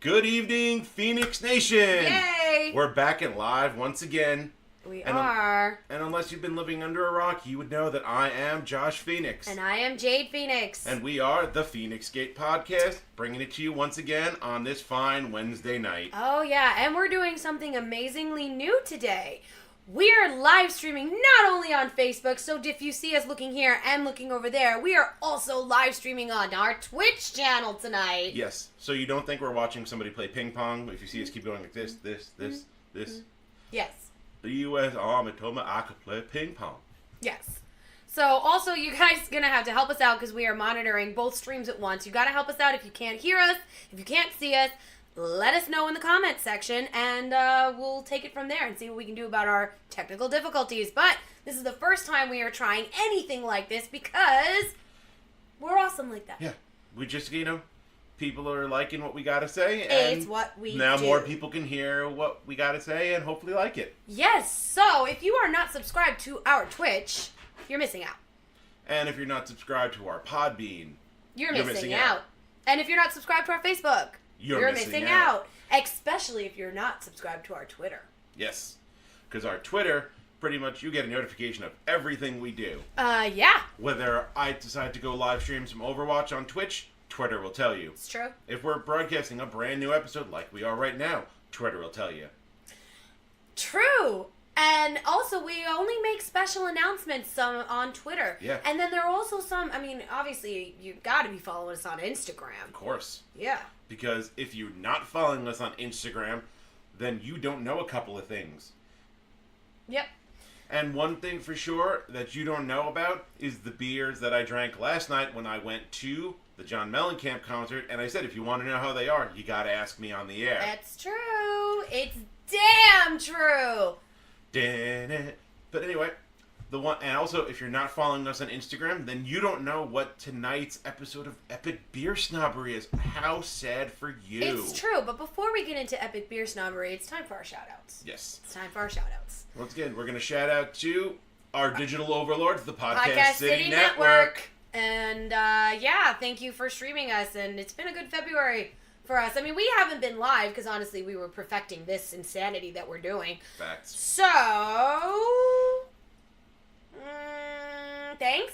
Good evening, Feinics Nation! Yay! We're back and live once again. We are. And unless you've been living under a rock, you would know that I am Josh Feinics. And I am Jade Feinics. And we are the Feinics Gate Podcast, bringing it to you once again on this fine Wednesday night. Oh, yeah, and we're doing something amazingly new today. We are live streaming not only on Facebook, so if you see us looking here and looking over there, we are also live streaming on our Twitch channel tonight. Yes, so you don't think we're watching somebody play ping pong. If you see us keep going like this. Yes. The U.S. Army told me I could play ping pong. Yes. So also, you guys are going to have to help us out because we are monitoring both streams at once. You got to help us out if you can't hear us, if you can't see us. Let us know in the comments section, and we'll take it from there and see what we can do about our technical difficulties. But this is the first time we are trying anything like this because we're awesome like that. Yeah. We just, people are liking what we got to say. And it's what we now do. more people can hear what we got to say and hopefully like it. Yes. So if you are not subscribed to our Twitch, you're missing out. And if you're not subscribed to our Podbean, you're missing out. And if you're not subscribed to our Facebook, you're missing out. Especially if you're not subscribed to our Twitter. Yes. Because our Twitter, pretty much you get a notification of everything we do. Yeah. Whether I decide to go live stream some Overwatch on Twitch, Twitter will tell you. It's true. If we're broadcasting a brand new episode like we are right now, Twitter will tell you. True. And also, we only make special announcements on Twitter. Yeah. And then there are also some, obviously, you've got to be following us on Instagram. Of course. Yeah. Because if you're not following us on Instagram, then you don't know a couple of things. Yep. And one thing for sure that you don't know about is the beers that I drank last night when I went to the John Mellencamp concert. And I said, if you want to know how they are, you got to ask me on the air. That's true. It's damn true. But anyway, and also if you're not following us on Instagram, then you don't know what tonight's episode of Epic Beer Snobbery is. How sad for you. It's true, but before we get into Epic Beer Snobbery, it's time for our shout-outs. Yes. It's time for our shout-outs. Once again, we're going to shout out to our digital overlords, the Podcast City Network. And, thank you for streaming us, and it's been a good February for us. We haven't been live because honestly we were perfecting this insanity that we're doing. Facts. So, thanks.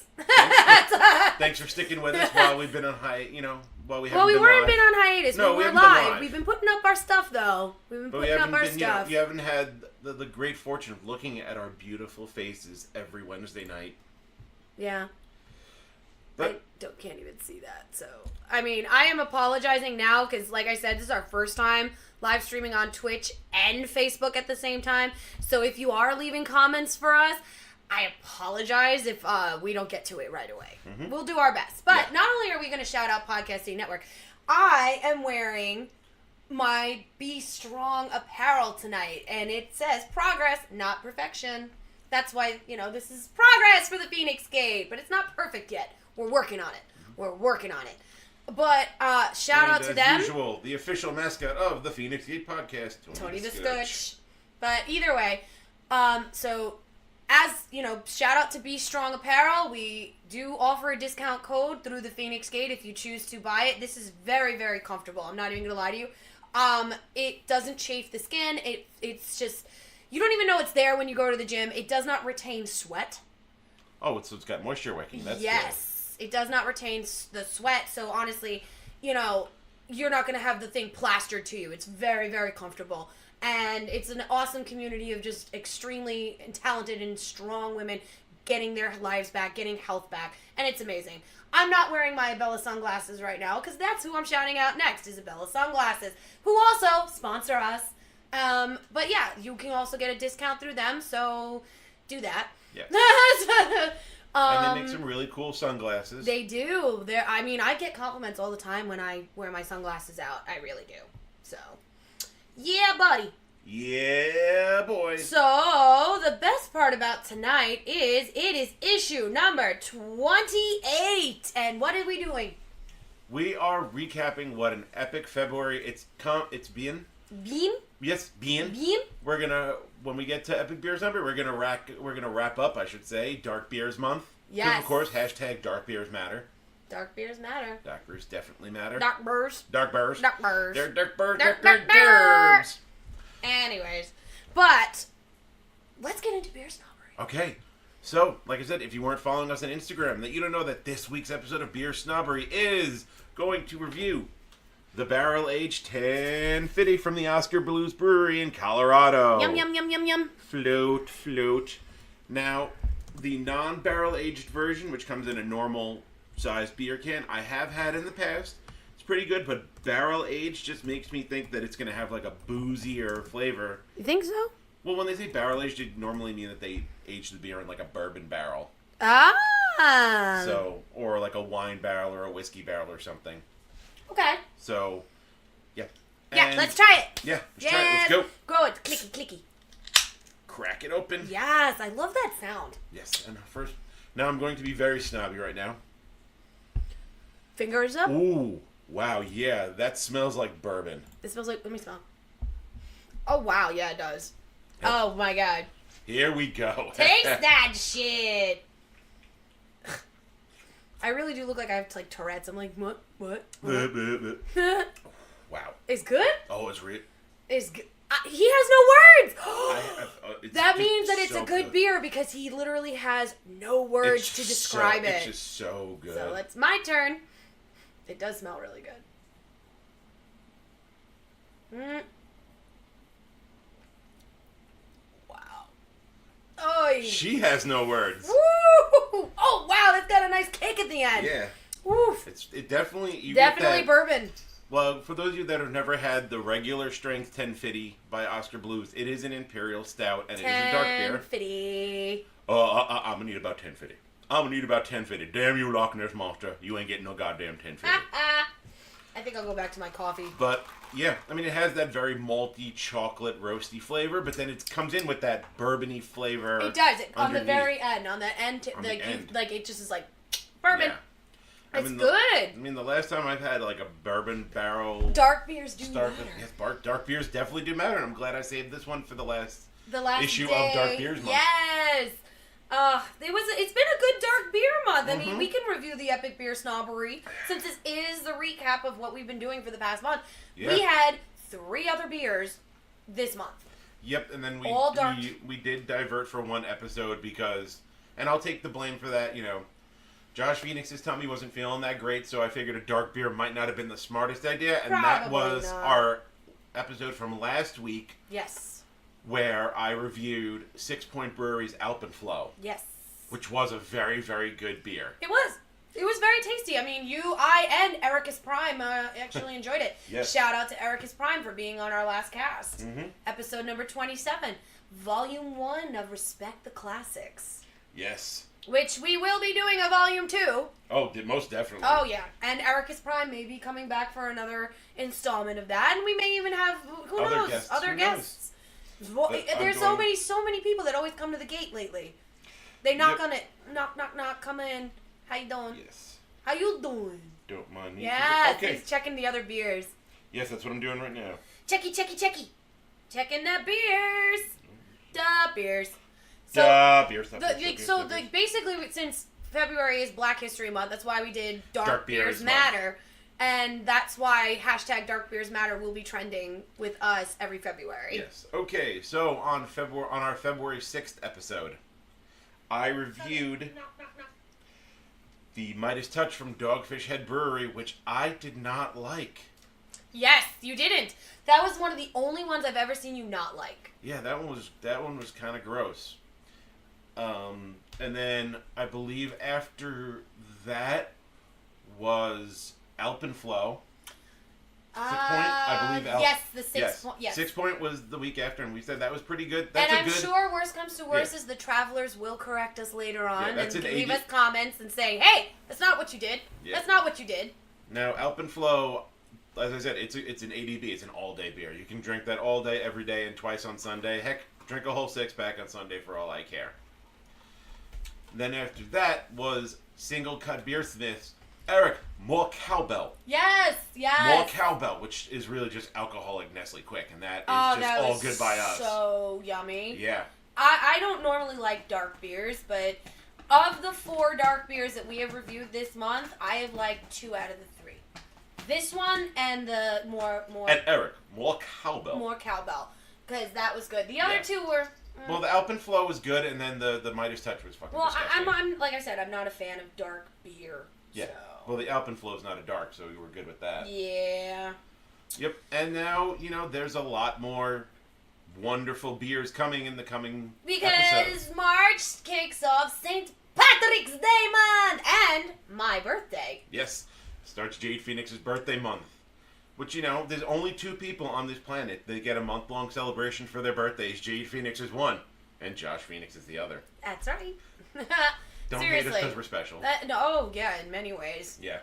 Thanks for sticking with us while we've been on while we haven't Well, we been weren't live. been on hiatus. No, we we were haven't been live. live. We've been putting up our stuff though. You haven't had the great fortune of looking at our beautiful faces every Wednesday night. Yeah. But I can't even see that. So, I am apologizing now because, like I said, this is our first time live streaming on Twitch and Facebook at the same time. So if you are leaving comments for us, I apologize if we don't get to it right away. Mm-hmm. We'll do our best. But not only are we going to shout out Podcast City Network, I am wearing my Be Strong apparel tonight. And it says progress, not perfection. That's why, this is progress for the Feinics Gate. But it's not perfect yet. We're working on it. But shout out to them. As usual, the official mascot of the Feinics Gate Podcast, Tony the Scooch. But either way, so as shout out to Be Strong Apparel. We do offer a discount code through the Feinics Gate if you choose to buy it. This is very, very comfortable. I'm not even gonna lie to you. It doesn't chafe the skin. It's just you don't even know it's there when you go to the gym. It does not retain sweat. Oh, it's got moisture wicking. That's yes. It does not retain the sweat, so honestly, you're not going to have the thing plastered to you. It's very, very comfortable. And it's an awesome community of just extremely talented and strong women getting their lives back, getting health back, and it's amazing. I'm not wearing my Abella sunglasses right now, because that's who I'm shouting out next, is Abella Sunglasses, who also sponsor us. But yeah, you can also get a discount through them, so do that. Yes. And they make some really cool sunglasses. They do. I get compliments all the time when I wear my sunglasses out. I really do. So, yeah, buddy. Yeah, boy. So, the best part about tonight is it is issue number 28. And what are we doing? We are recapping what an epic February it's been. Bean? Yes, bean. Bean? We're gonna when we get to Epic Beer Snobbery, we're gonna wrap up, I should say, Dark Beers Month. Yes. Of course, # Dark Beers Matter. Dark beers matter. Dark beers definitely matter. Dark beers. Dark beers. Dark beers. Dark beers. Dark beers. Anyways, but let's get into beer snobbery. Okay. So, like I said, if you weren't following us on Instagram, that you don't know that this week's episode of Beer Snobbery is going to review the barrel-aged 1050 from the Oscar Blues Brewery in Colorado. Yum, yum, yum, yum, yum. Float. Now, the non-barrel-aged version, which comes in a normal-sized beer can, I have had in the past. It's pretty good, but barrel-aged just makes me think that it's going to have like a boozier flavor. You think so? Well, when they say barrel-aged, it normally mean that they age the beer in like a bourbon barrel. Ah. So, or like a wine barrel or a whiskey barrel or something. Okay. So, yeah. Yeah, let's try it. Yeah, let's try it. Let's go. Go, it's clicky, clicky. Crack it open. Yes, I love that sound. Yes, and now I'm going to be very snobby right now. Fingers up. Ooh, wow, yeah, that smells like bourbon. It smells like, let me smell. Oh, wow, yeah, it does. Yep. Oh, my God. Here we go. Taste that shit. I really do look like I have like Tourette's. I'm like, what? Wow. It's good? Oh, it's real. It's good. He has no words. That means that it's so a good beer because he literally has no words to describe it. It's just so good. So it's my turn. It does smell really good. Wow. Oy. She has no words. Woo! Oh wow, that's got a nice kick at the end. Yeah. Woof. It definitely Definitely bourbon. Well, for those of you that have never had the regular strength 1050 by Oscar Blues, it is an imperial stout and it is a dark beer. 1050. I'm gonna need about 1050. I'm gonna need about 1050. Damn you, Loch Ness Monster! You ain't getting no goddamn 1050. I think I'll go back to my coffee. But yeah, I mean it has that very malty, chocolate, roasty flavor, but then it comes in with that bourbony flavor. It does. On the underneath. very end, on the end, like it just is like bourbon. Yeah. It's good. I mean, the last time I've had like a bourbon barrel. Dark beers do matter. Yes, dark beers definitely do matter. And I'm glad I saved this one for the last issue day. of Dark Beers Month. Yes. It's been a good dark beer month. I mean, we can review the Epic Beer Snobbery since this is the recap of what we've been doing for the past month. Yeah. We had 3 other beers this month. Yep, and then we did divert for one episode because, and I'll take the blame for that, Josh Feinics' tummy wasn't feeling that great, so I figured a dark beer might not have been the smartest idea, and that was our episode from last week. Yes. Where I reviewed 6 Point Brewery's Alpenflow. Yes. Which was a very, very good beer. It was. It was very tasty. I mean, I, and Ericus Prime actually enjoyed it. Yes. Shout out to Ericus Prime for being on our last cast. Mm-hmm. Episode number 27. Volume 1 of Respect the Classics. Yes. Which we will be doing a volume 2. Oh, most definitely. Oh, yeah. And Ericus Prime may be coming back for another installment of that. And we may even have, who knows, other guests. Well, there's so many people that always come to the gate lately. They knock on it. Knock, knock, knock. Come in. How you doing? Yes. How you doing? Don't mind me. Yes, okay. He's checking the other beers. Yes, that's what I'm doing right now. Checky. Checking the beers. Da beers. Basically, since February is Black History Month, that's why we did Dark Beers Matter. And that's why hashtag Dark Beers Matter will be trending with us every February. Yes. Okay, so on our February 6th episode, I reviewed the Midas Touch from Dogfish Head Brewery, which I did not like. Yes, you didn't. That was one of the only ones I've ever seen you not like. Yeah, that one was kind of gross. And then I believe after that was Alpenflow. 6 Point, I believe. Yes, the 6 Point. Yes. 6 Point was the week after, and we said that was pretty good. I'm sure worst comes to worst is the travelers will correct us later on and leave us comments and say, "Hey, that's not what you did. Yeah. That's not what you did." Now, Alpenflow, as I said, it's an ADB. It's an all-day beer. You can drink that all day, every day, and twice on Sunday. Heck, drink a whole 6-pack on Sunday for all I care. Then after that was Single Cut Beersmiths. Eric, more cowbell. Yes. More cowbell, which is really just alcoholic Nestle Quick, and that is just all good by us. So yummy. Yeah. I don't normally like dark beers, but Of the 4 dark beers that we have reviewed this month, I have liked 2 out of the 3. This one and the more And Eric, more cowbell. more cowbell, because that was good. The other 2 were. Well, the Alpenflow was good, and then the Midas Touch was fucking disgusting. I'm like I said, I'm not a fan of dark beer. Yeah. So. Well, the Alpenflow is not a dark, so we were good with that. Yeah. Yep. And now, there's a lot more wonderful beers coming in the coming episodes. March kicks off St. Patrick's Day month and my birthday. Yes. Starts Jade Phoenix's birthday month. Which, there's only 2 people on this planet that get a month-long celebration for their birthdays. Jade Phoenix is one, and Josh Phoenix is the other. That's right. Don't Seriously. hate us because we're special. Yeah, in many ways. Yeah.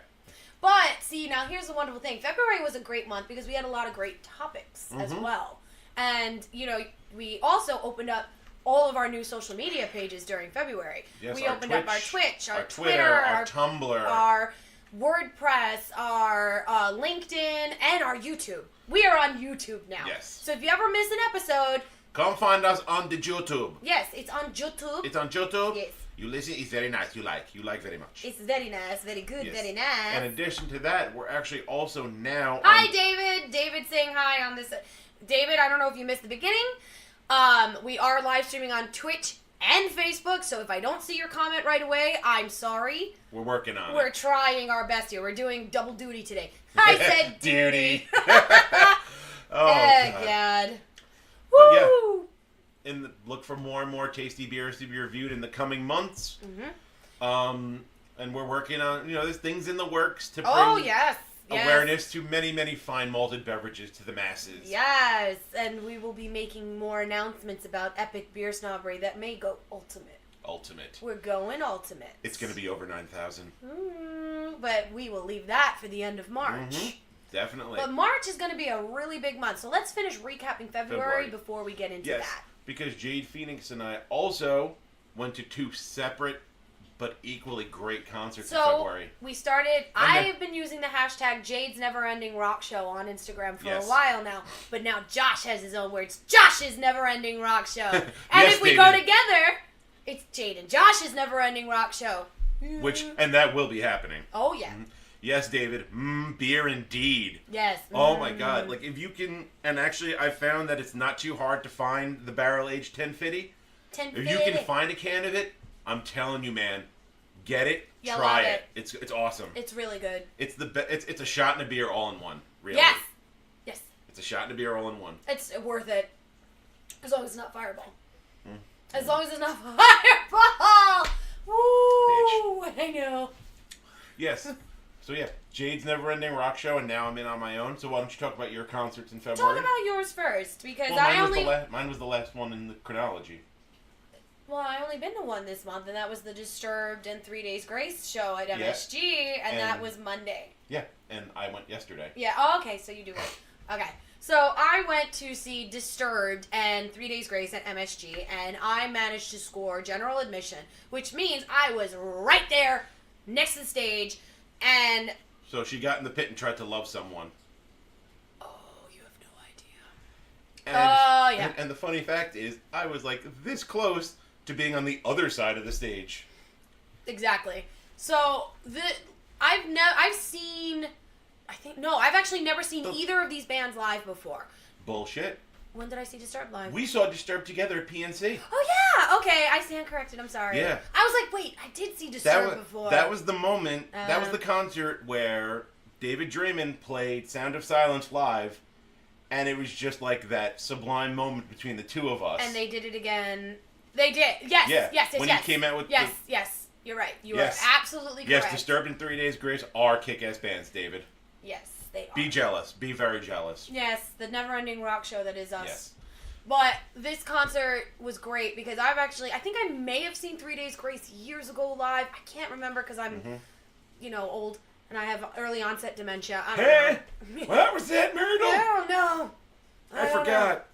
But, see, now here's the wonderful thing. February was a great month because we had a lot of great topics as well. And, we also opened up all of our new social media pages during February. Yes, we our opened Twitch, up our Twitch, our Twitter, Twitter, our Tumblr, our WordPress, our LinkedIn, and our YouTube. We are on YouTube now. Yes. So if you ever miss an episode... Come find us on the YouTube. Yes, it's on YouTube. It's on YouTube? Yes. You listen, it's very nice. You like very much. It's very nice, very good, Yes. very nice. In addition to that, we're actually also now Hi, David. David saying hi on this. David, I don't know if you missed the beginning. We are live streaming on Twitch and Facebook, so if I don't see your comment right away, I'm sorry. We're working on We're it. trying our best here. We're doing double duty today. I said duty. Oh, God. But yeah. Woo! Look for more and more tasty beers to be reviewed in the coming months. And we're working on, there's things in the works to bring Yes. awareness to many, many fine malted beverages to the masses. Yes, and we will be making more announcements about Epic Beer Snobbery that may go ultimate. Ultimate. We're going ultimate. It's going to be over 9,000. But we will leave that for the end of March. Definitely. But March is going to be a really big month. So let's finish recapping February before we get into that. Because Jade Phoenix and I also went to 2 separate but equally great concerts in February. We started... I've been using the hashtag Jade's Never Ending Rock Show on Instagram for a while now. But now Josh has his own words. Josh's Never Ending Rock Show. And if we go together, it's Jade and Josh's Never Ending Rock Show. And that will be happening. Oh, yeah. Yes, David. Beer indeed. Yes. Oh my God. Like, if you can... And actually, I found that it's not too hard to find the barrel-aged 1050. If you can find a can of it, I'm telling you, man, get it, try it. It's awesome. It's really good. It's it's a shot and a beer all in one, really. Yes. Yes. It's a shot and a beer all in one. It's worth it. As long as it's not Fireball. As long as it's not Fireball! Woo! Bitch. I know. Yes. So yeah, Jade's Never Ending Rock Show, and now I'm in on my own. So why don't you talk about your concerts in February? Talk about yours first, because mine was the last one in the chronology. Well, I only been to one this month, and that was the Disturbed and 3 Days Grace show at MSG, and that was Monday. Yeah, and I went yesterday. Yeah, oh, okay, so you do it. Okay, so I went to see Disturbed and 3 Days Grace at MSG, and I managed to score general admission, which means I was right there next to the stage, and... So she got in the pit and tried to love someone. Oh, you have no idea. And, and the funny fact is, I was like this close to being on the other side of the stage. Exactly. So I've actually never seen either of these bands live before. Bullshit. When did I see Disturbed live? We saw Disturbed together at PNC. Oh yeah. Okay, I stand corrected. I'm sorry. Yeah. I was like, wait, I did see Disturbed before. That was the moment. That was the concert where David Draymond played Sound of Silence live. And it was just like that sublime moment between the two of us. And they did it again. They did. Yes. Yeah. Yes. When he came out with Yes. You're right. You are absolutely correct. Yes, Disturbed and 3 Days Grace are kick-ass bands, David. Yes, they are. Be jealous. Be very jealous. Yes, the never-ending rock show that is us. Yes. But this concert was great because I think I may have seen 3 Days Grace years ago live. I can't remember because I'm, old and I have early onset dementia. I don't know. What was that, Myrtle? I don't know. I forgot.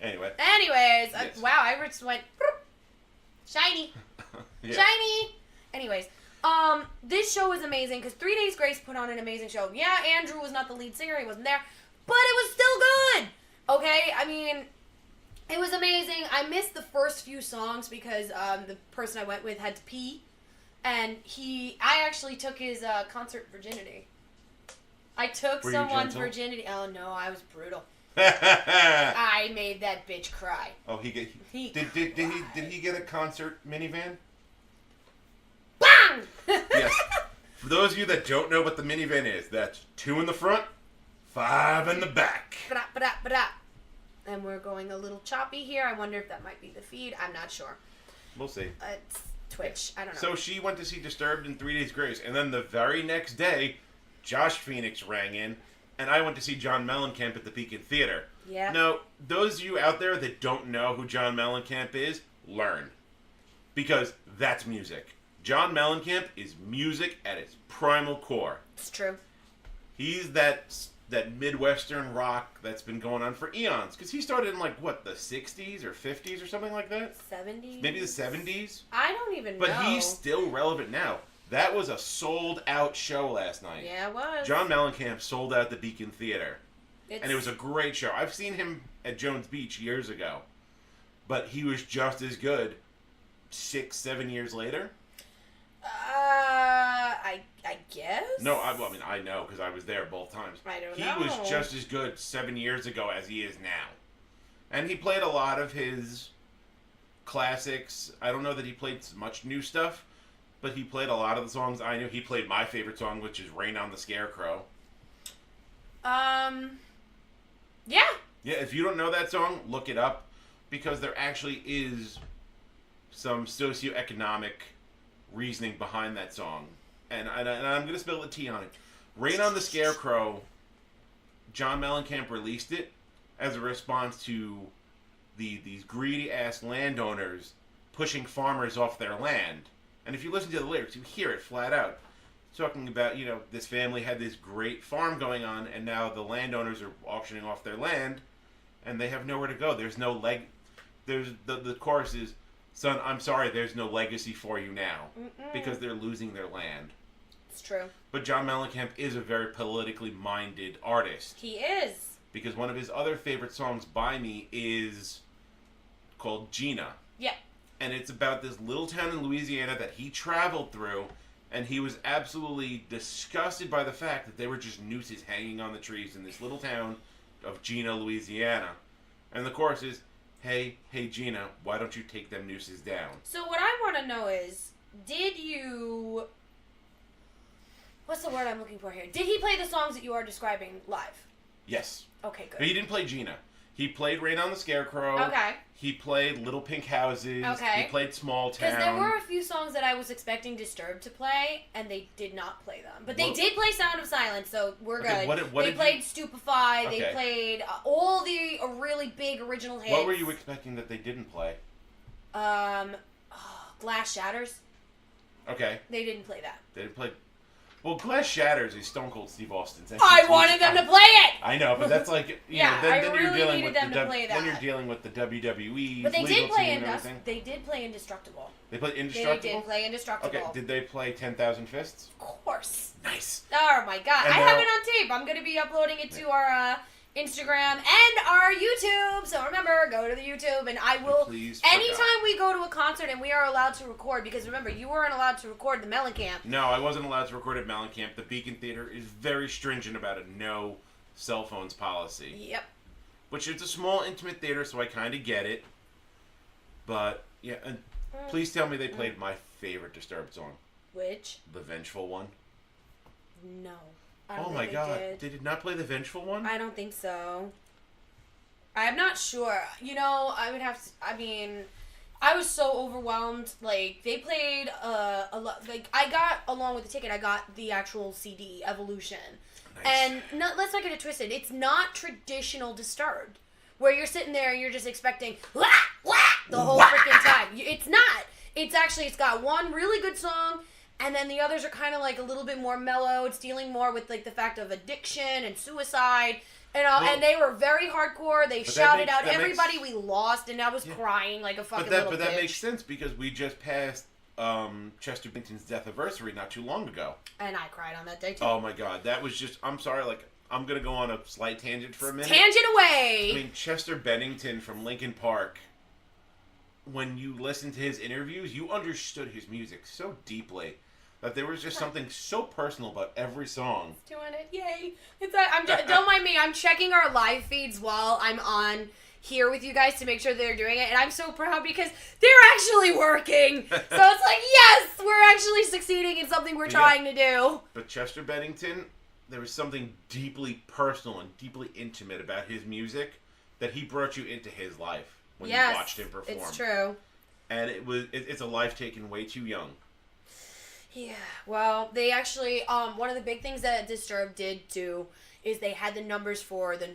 Anyways, yes. Wow, I just went shiny. Yeah. Shiny. Anyways, this show was amazing because 3 Days Grace put on an amazing show. Yeah, Andrew was not the lead singer; he wasn't there, but it was still good. Okay, I mean, It was amazing. I missed the first few songs because the person I went with had to pee, and I actually took his concert virginity. I took someone's virginity. Oh no, I was brutal. I made that bitch cry. Oh, did he get a concert minivan? Bang! Yes. For those of you that don't know what the minivan is, that's 2 in the front, 5 in the back. And we're going a little choppy here. I wonder if that might be the feed. I'm not sure. We'll see. It's Twitch. I don't know. So she went to see Disturbed in 3 Days Grace, and then the very next day, Josh Feinics rang in, and I went to see John Mellencamp at the Beacon Theater. Yeah. Now, those of you out there that don't know who John Mellencamp is, learn. Because that's music. John Mellencamp is music at its primal core. It's true. He's that Midwestern rock that's been going on for eons. Because he started in, like, what, the 60s or 50s or something like that? 70s? Maybe the 70s? I don't even know. But he's still relevant now. That was a sold-out show last night. Yeah, it was. John Mellencamp sold out the Beacon Theater. And it was a great show. I've seen him at Jones Beach years ago. But he was just as good 6-7 years later. I guess? No, I know because I was there both times. I don't know. He was just as good 7 years ago as he is now. And he played a lot of his classics. I don't know that he played much new stuff, but he played a lot of the songs I knew. He played my favorite song, which is Rain on the Scarecrow. Yeah. Yeah, if you don't know that song, look it up, because there actually is some socioeconomic reasoning behind that song. And I'm going to spill the tea on it. Rain on the Scarecrow, John Mellencamp released it as a response to these greedy-ass landowners pushing farmers off their land. And if you listen to the lyrics, you hear it flat out. Talking about, this family had this great farm going on, and now the landowners are auctioning off their land, and they have nowhere to go. There's no There's the chorus is, "Son, I'm sorry, there's no legacy for you now," because they're losing their land. It's true. But John Mellencamp is a very politically minded artist. He is. Because one of his other favorite songs by me is called Gina. Yeah. And it's about this little town in Louisiana that he traveled through, and he was absolutely disgusted by the fact that they were just nooses hanging on the trees in this little town of Gina, Louisiana. And the chorus is, hey Gina, why don't you take them nooses down? So what I want to know is, what's the word I'm looking for here? Did he play the songs that you are describing live? Yes. Okay, good. But he didn't play Gina. He played Rain on the Scarecrow. Okay. He played Little Pink Houses. Okay. He played Small Town. Because there were a few songs that I was expecting Disturbed to play, and they did not play them. But they did play Sound of Silence, so we're good. They played Stupefy. Okay. They played all the really big original hits. What were you expecting that they didn't play? Glass Shatters. Okay. They didn't play that. They didn't play... Well, Glass Shatters is Stone Cold Steve Austin's. I wanted them to play it! I know, but that's like... I really needed them to play that. Then you're dealing with the WWE. But they did play Indestructible. They played Indestructible? They did play Indestructible. Okay, did they play 10,000 Fists? Of course. Nice. Oh my god. And I have it on tape. I'm going to be uploading it to our Instagram and our YouTube. So remember, go to the YouTube, and I will... Anytime we go to a concert and we are allowed to record, because remember, you weren't allowed to record the Mellencamp. No, I wasn't allowed to record at Mellencamp. The Beacon Theater is very stringent about a no cell phones policy. Yep. Which it's a small, intimate theater, so I kind of get it. But, yeah, and please tell me they played my favorite Disturbed song. Which? The Vengeful One. No. Oh my god. They did not play the Vengeful One? I don't think so. I'm not sure. I would have to... I was so overwhelmed. Like, they played a lot... Like, I got, along with the ticket, I got the actual CD, Evolution. Nice. And let's not get it twisted. It's not traditional Disturbed, where you're sitting there and you're just expecting wah, wah, the whole freaking time. It's not. It's got one really good song, and then the others are kind of like a little bit more mellow. It's dealing more with like the fact of addiction and suicide. And they were very hardcore. They shouted out everybody we lost, and I was crying like a fucking little bitch. But that makes sense because we just passed Chester Bennington's death anniversary not too long ago. And I cried on that day too. Oh my god, that was just... I'm sorry, like, I'm gonna go on a slight tangent for a minute. Tangent away. I mean, Chester Bennington from Linkin Park. When you listen to his interviews, you understood his music so deeply that there was just something so personal about every song. Doing it, yay! Don't mind me. I'm checking our live feeds while I'm on here with you guys to make sure they're doing it, and I'm so proud because they're actually working. So it's like, yes, we're actually succeeding in something we're trying to do. But Chester Bennington, there was something deeply personal and deeply intimate about his music that he brought you into his life when you watched him perform. It's true. And it's a life taken way too young. Yeah, well, they actually, one of the big things that Disturbed did do is they had the numbers for the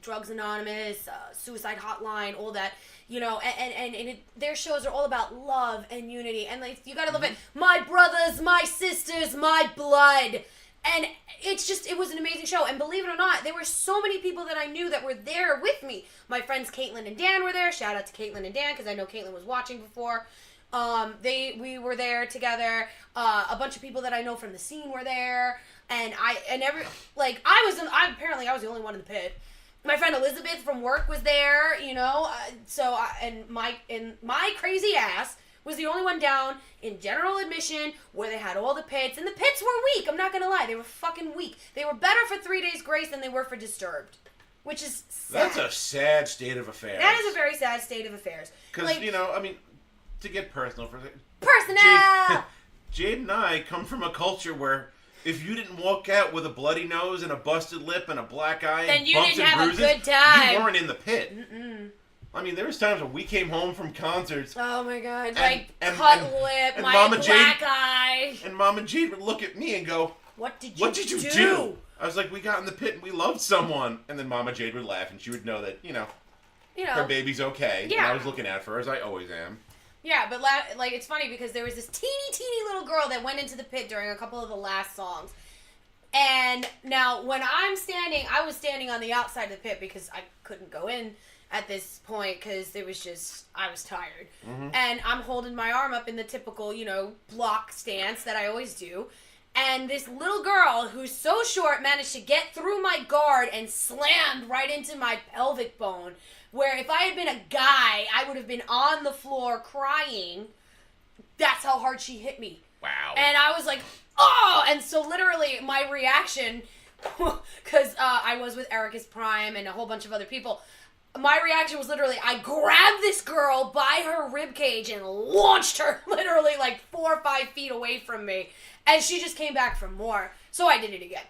Drugs Anonymous, Suicide Hotline, all that, you know, and their shows are all about love and unity, and like, you gotta love it, my brothers, my sisters, my blood, and it was an amazing show, and believe it or not, there were so many people that I knew that were there with me. My friends Caitlin and Dan were there, shout out to Caitlin and Dan, because I know Caitlin was watching before. We were there together. A bunch of people that I know from the scene were there, and apparently I was the only one in the pit. My friend Elizabeth from work was there, you know. My crazy ass was the only one down in general admission where they had all the pits, and the pits were weak. I'm not gonna lie, they were fucking weak. They were better for 3 Days Grace than they were for Disturbed, which is sad. That's a sad state of affairs. That is a very sad state of affairs. Because you know, I mean. To get personal for a second. Jade and I come from a culture where if you didn't walk out with a bloody nose and a busted lip and a black eye and bumps and bruises, a good time. You weren't in the pit. Mm-mm. I mean, there was times when we came home from concerts. Oh my god, cut lip, my Mama black eye. And Mama Jade would look at me and go, What did you do? I was like, we got in the pit and we loved someone. And then Mama Jade would laugh and she would know that, you know her baby's okay. Yeah. And I was looking out for her, as I always am. Yeah, but it's funny because there was this teeny little girl that went into the pit during a couple of the last songs. And now when I was standing on the outside of the pit because I couldn't go in at this point because it was just, I was tired. Mm-hmm. And I'm holding my arm up in the typical, you know, block stance that I always do. And this little girl who's so short managed to get through my guard and slammed right into my pelvic bone. Where if I had been a guy, I would have been on the floor crying. That's how hard she hit me. Wow. And I was like, oh! And so literally my reaction, because I was with Ericus Prime and a whole bunch of other people, my reaction was literally, I grabbed this girl by her ribcage and launched her literally like 4 or 5 feet away from me. And she just came back for more. So I did it again.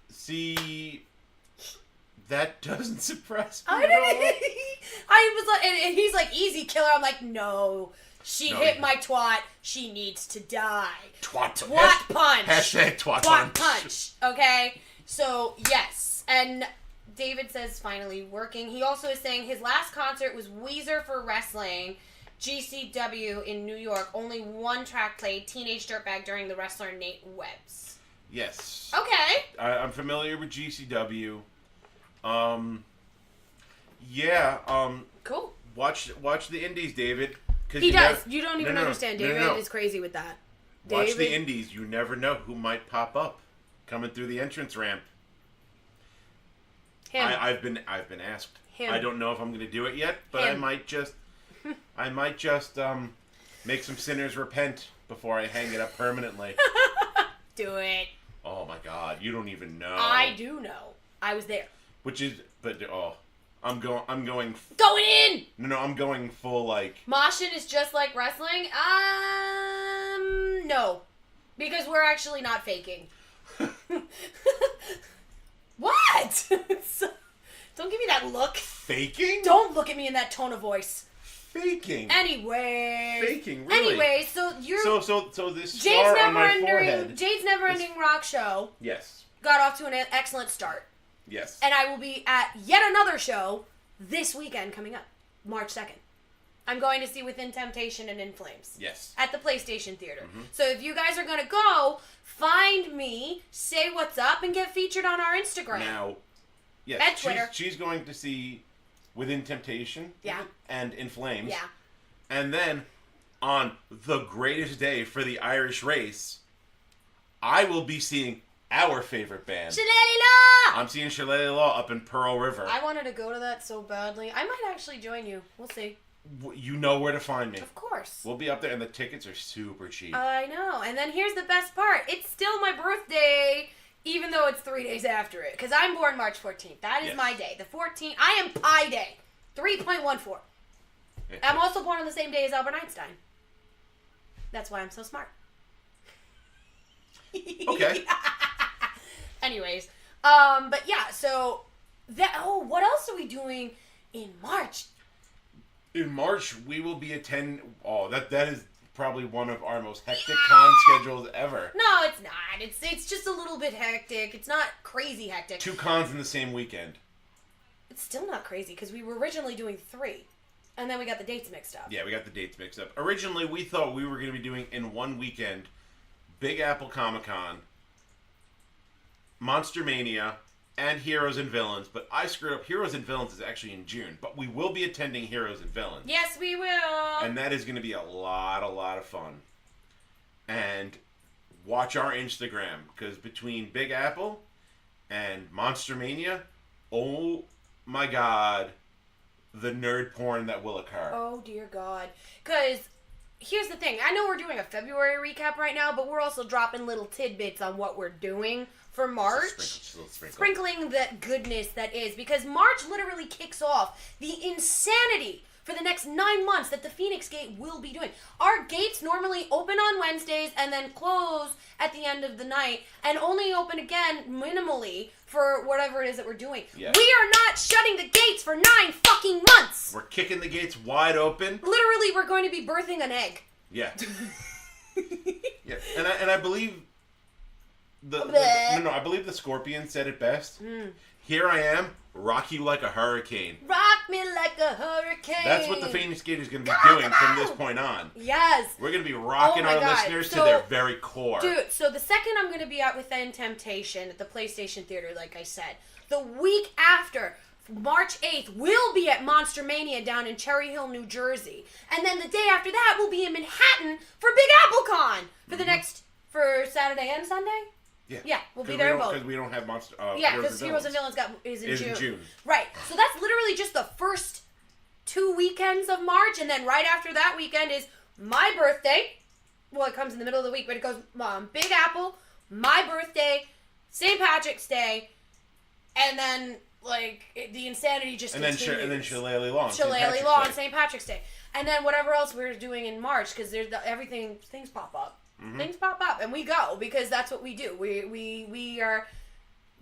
See... That doesn't surprise me I was like, and he's like, easy killer. I'm like, no. She hit my twat. She needs to die. Twat punch. Hashtag twat punch. Okay? So, yes. And David says, finally working. He also is saying his last concert was Weezer for Wrestling, GCW in New York. Only one track played, Teenage Dirtbag, during the wrestler Nate Webbs. Yes. Okay. I'm familiar with GCW. Cool. Watch the indies, David. He does. You don't even understand. David is crazy with that. Watch the indies. You never know who might pop up coming through the entrance ramp. Him. I've been asked. Him. I don't know if I'm going to do it yet, but I might just make some sinners repent before I hang it up permanently. Do it. Oh my God, you don't even know. I do know. I was there. I'm going. Going in. No, I'm going full like. Moshin is just like wrestling. No, because we're actually not faking. What? Don't give me that look. Faking? Don't look at me in that tone of voice. Faking. Anyway. Faking, really? Anyway, so you're. So this scar on my forehead. Jade's Never-Ending Rock Show. Yes. Got off to an excellent start. Yes. And I will be at yet another show this weekend coming up, March 2nd. I'm going to see Within Temptation and In Flames. Yes. At the PlayStation Theater. Mm-hmm. So if you guys are going to go, find me, say what's up, and get featured on our Instagram. Now, yes, at Twitter. She's going to see Within Temptation. Yeah. And In Flames. Yeah. And then, on the greatest day for the Irish race, I will be seeing our favorite band. Shillelagh! I'm seeing Shillelagh Law up in Pearl River. I wanted to go to that so badly. I might actually join you. We'll see. You know where to find me. Of course. We'll be up there, and the tickets are super cheap. I know. And then here's the best part. It's still my birthday, even though it's 3 days after it. Because I'm born March 14th. That is my day. The 14th. I am Pi Day. 3.14. I'm also born on the same day as Albert Einstein. That's why I'm so smart. Okay. Anyways. But yeah, so... what else are we doing in March? In March, we will be attending... Oh, that is probably one of our most hectic con schedules ever. No, it's not. It's just a little bit hectic. It's not crazy hectic. 2 cons in the same weekend. It's still not crazy, because we were originally doing 3. And then we got the dates mixed up. Yeah, we got the dates mixed up. Originally, we thought we were going to be doing, in one weekend, Big Apple Comic-Con, Monster Mania, and Heroes and Villains, but I screwed up. Heroes and Villains is actually in June, but we will be attending Heroes and Villains. Yes, we will. And that is going to be a lot of fun. And watch our Instagram, because between Big Apple and Monster Mania, oh my god, the nerd porn that will occur. Oh, dear God. Because here's the thing. I know we're doing a February recap right now, but we're also dropping little tidbits on what we're doing for March. Sprinkling the goodness that is. Because March literally kicks off the insanity for the next 9 months that the Feinics Gate will be doing. Our gates normally open on Wednesdays and then close at the end of the night and only open again minimally for whatever it is that we're doing. Yeah. We are not shutting the gates for 9 fucking months. We're kicking the gates wide open. Literally, we're going to be birthing an egg. Yeah. Yeah. And I believe I believe the Scorpion said it best. Here I am, rock you like a hurricane. Rock me like a hurricane. That's what the Feinics Gate is going to be doing from this point on. Yes. We're going to be rocking our listeners to their very core. Dude, so the second I'm going to be out Within Temptation at the PlayStation Theater, like I said, the week after, March 8th, we'll be at Monster Mania down in Cherry Hill, New Jersey. And then the day after that, we'll be in Manhattan for Big Apple Con for Saturday and Sunday. Yeah, we'll be there both. Because we don't have Monster. Because Heroes and Villains is in June. Right. So that's literally just the first 2 weekends of March, and then right after that weekend is my birthday. Well, it comes in the middle of the week, but it goes Big Apple, my birthday, St. Patrick's Day, and then the insanity just continues. And then Shillelagh Law. Shillelagh Law on St. Patrick's Day, and then whatever else we're doing in March, because there's things pop up. Mm-hmm. Things pop up, and we go, because that's what we do. We are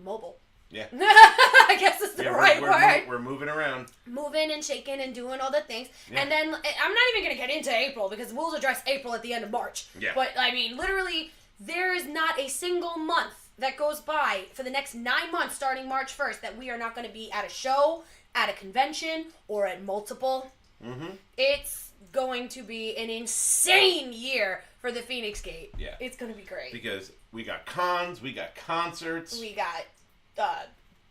mobile. Yeah. I guess it's the right word. We're moving around. Moving and shaking and doing all the things. Yeah. And then, I'm not even going to get into April, because we'll address April at the end of March. Yeah. But, I mean, literally, there is not a single month that goes by for the next 9 months starting March 1st that we are not going to be at a show, at a convention, or at multiple. Mm-hmm. It's going to be an insane year for the Feinics Gate. Yeah. It's going to be great. Because we got cons, we got concerts. We got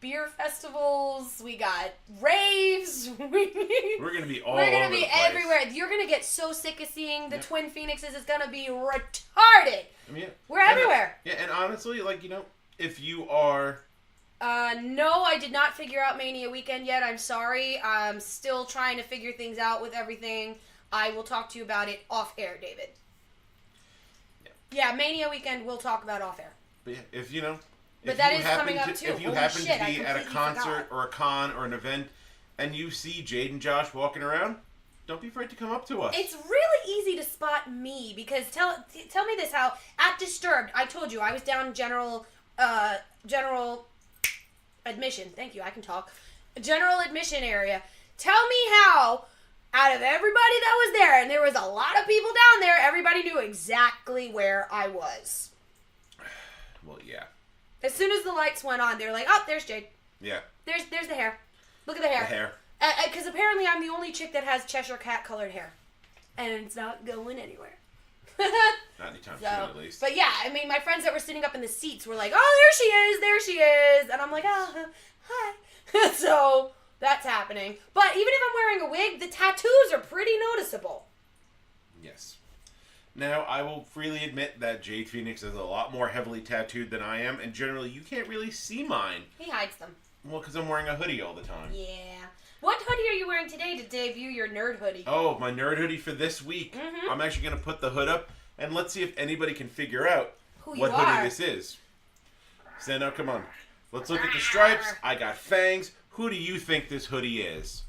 beer festivals, we got raves. We're going to be all over the place. We're going to be everywhere. You're going to get so sick of seeing the twin Phoenixes, it's going to be retarded. I mean, we're everywhere. Yeah, and honestly, if you are... No, I did not figure out Mania Weekend yet. I'm sorry. I'm still trying to figure things out with everything. I will talk to you about it off air, David. Yeah, Mania Weekend we'll talk about off air. But yeah, if you happen to be at a concert or a con or an event and you see Jade and Josh walking around, don't be afraid to come up to us. It's really easy to spot me, because tell me this, how at Disturbed, I told you I was down general admission. Thank you, I can talk. General admission area. Tell me how, out of everybody that was there, and there was a lot of people down there, everybody knew exactly where I was. Well, yeah. As soon as the lights went on, they were like, "Oh, there's Jade. Yeah. There's the hair. Look at the hair." The hair. Because apparently I'm the only chick that has Cheshire Cat colored hair, and it's not going anywhere. Not anytime soon, at least. But yeah, I mean, my friends that were sitting up in the seats were like, "Oh, there she is," and I'm like, "Oh, hi." So that's happening. But even if I'm wearing a wig, the tattoos are pretty noticeable. Yes. Now, I will freely admit that Jade Phoenix is a lot more heavily tattooed than I am, and generally you can't really see mine. He hides them. Well, because I'm wearing a hoodie all the time. Yeah. What hoodie are you wearing today to debut your nerd hoodie? Oh, my nerd hoodie for this week. Mm-hmm. I'm actually going to put the hood up, and let's see if anybody can figure out what are. hoodie this is. Stand up, come on. Let's look at the stripes. I got fangs. Who do you think this hoodie is?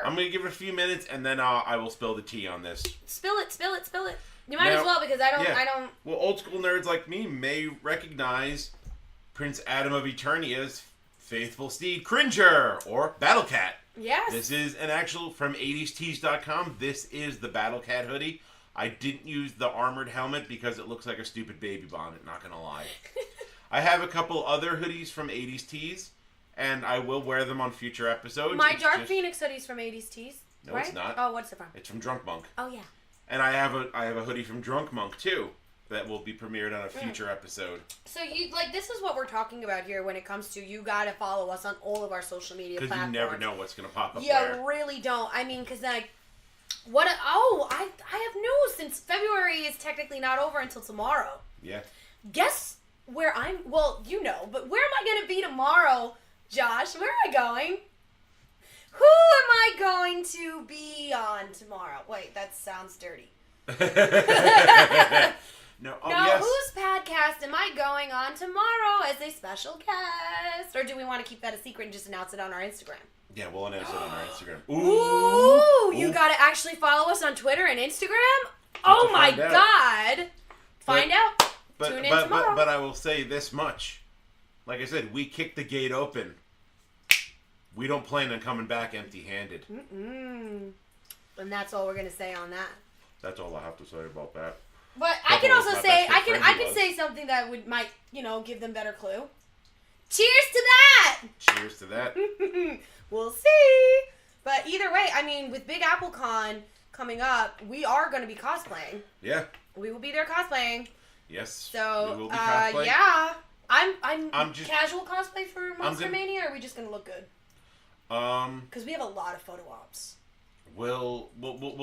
I'm going to give it a few minutes, and then I will spill the tea on this. Spill it. You might as well, because I don't... Well, old school nerds like me may recognize Prince Adam of Eternia's faithful steed, Cringer, or Battle Cat. Yes. This is an actual, from 80stees.com, this is the Battle Cat hoodie. I didn't use the armored helmet because it looks like a stupid baby bonnet, not going to lie. I have a couple other hoodies from 80s Tees, and I will wear them on future episodes. My Dark Phoenix hoodie's from 80s Tees. No, right? it's not. Oh, what's it from? It's from Drunk Monk. Oh, yeah. And I have a hoodie from Drunk Monk, too, that will be premiered on a future episode. So, this is what we're talking about here when it comes to you gotta follow us on all of our social media platforms. Because you never know what's going to pop up Yeah, where. really don't. I mean, because, I have news since February is technically not over until tomorrow. Yeah. Guess where but where am I going to be tomorrow, Josh? Where am I going? Who am I going to be on tomorrow? Wait, that sounds dirty. No, Yes. Whose podcast am I going on tomorrow as a special guest? Or do we want to keep that a secret and just announce it on our Instagram? Yeah, we'll announce it on our Instagram. Ooh, you gotta actually follow us on Twitter and Instagram? Oh my God. Find out. Tune in tomorrow. But I will say this much. Like I said, we kicked the gate open. We don't plan on coming back empty-handed. And that's all we're gonna say on that. That's all I have to say about that. But I can also say I can say something that might give them better clue. Cheers to that! Cheers to that. We'll see. But either way, I mean, with Big Apple Con coming up, we are going to be cosplaying. Yeah. We will be there cosplaying. Yes. So, we will be cosplaying. yeah. I'm just casual cosplay for Monster Mania, or are we just going to look good? Because we have a lot of photo ops. We'll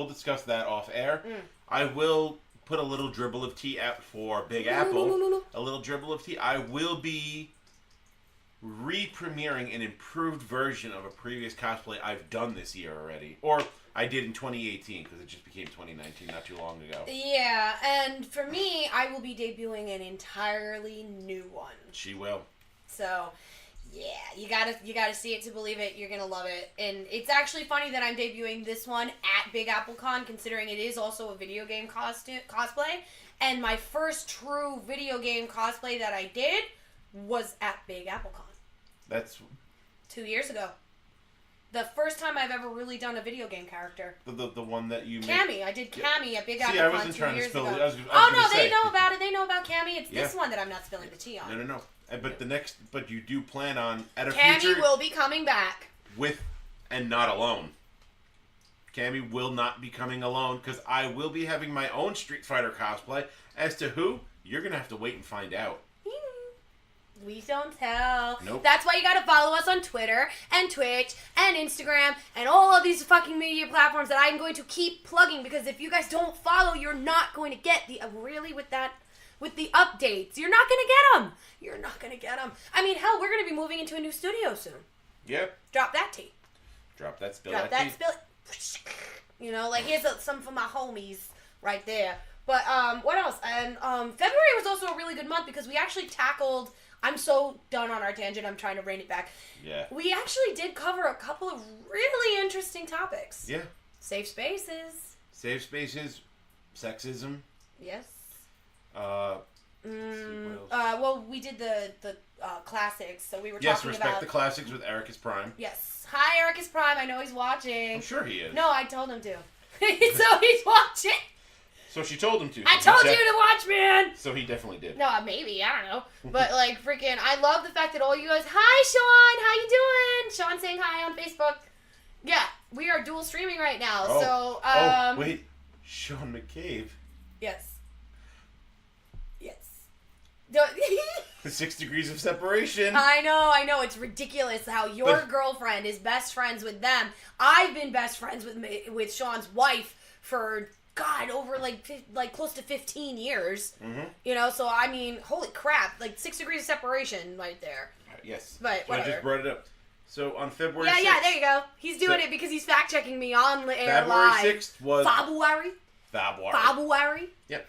discuss that off air. I will put a little dribble of tea out for Big Apple. No. A little dribble of tea. I will be re-premiering an improved version of a previous cosplay I've done this year already. Or I did in 2018 because it just became 2019 not too long ago. Yeah, and for me, I will be debuting an entirely new one. She will. So, yeah, you gotta see it to believe it. You're gonna love it. And it's actually funny that I'm debuting this one at Big Apple Con, considering it is also a video game cosplay. And my first true video game cosplay that I did was at Big Apple Con. That's 2 years ago. The first time I've ever really done a video game character. the one that you made. Cammy. I did Cammy at Big Apple Con 2 years ago. See, I wasn't trying to spill it. They know about it. They know about Cammy. It's this one that I'm not spilling the tea on. No. But you do plan on at a Cammy future will be coming back with and not alone. Cammy will not be coming alone because I will be having my own Street Fighter cosplay. As to who, you're gonna have to wait and find out. We don't tell. Nope. That's why you gotta follow us on Twitter and Twitch and Instagram and all of these fucking media platforms that I'm going to keep plugging, because if you guys don't follow, you're not going to get the updates. You're not gonna get them. I mean, hell, we're gonna be moving into a new studio soon. Yep. Drop that tape. Drop that, spill Drop that, that, spill it. Here's some for my homies right there. But what else? And February was also a really good month because we actually tackled. I'm so done on our tangent. I'm trying to rein it back. Yeah. We actually did cover a couple of really interesting topics. Yeah. Safe spaces. Safe spaces, sexism. Yes. Well, we did the classics, so we were yes, talking respect about the classics with Ericus Prime. Yes. Hi, Ericus Prime. I know he's watching. I'm sure he is. No, I told him to. So he's watching. So she told him to. I told you to watch, man. So he definitely did. No, maybe. I don't know. But, freaking, I love the fact that all you guys, hi, Sean, how you doing? Sean saying hi on Facebook. Yeah, we are dual streaming right now, so, wait. Sean McCabe. Yes. The 6 degrees of separation. I know. It's ridiculous how your girlfriend is best friends with them. I've been best friends with Sean's wife for God, over like close to 15 years. Mm-hmm. You know, so I mean, holy crap, like 6 degrees of separation right there. Yes. But so whatever. I just brought it up. So on February 6th. Yeah, there you go. He's doing it because he's fact checking me on the air February live. 6th was February. Yep.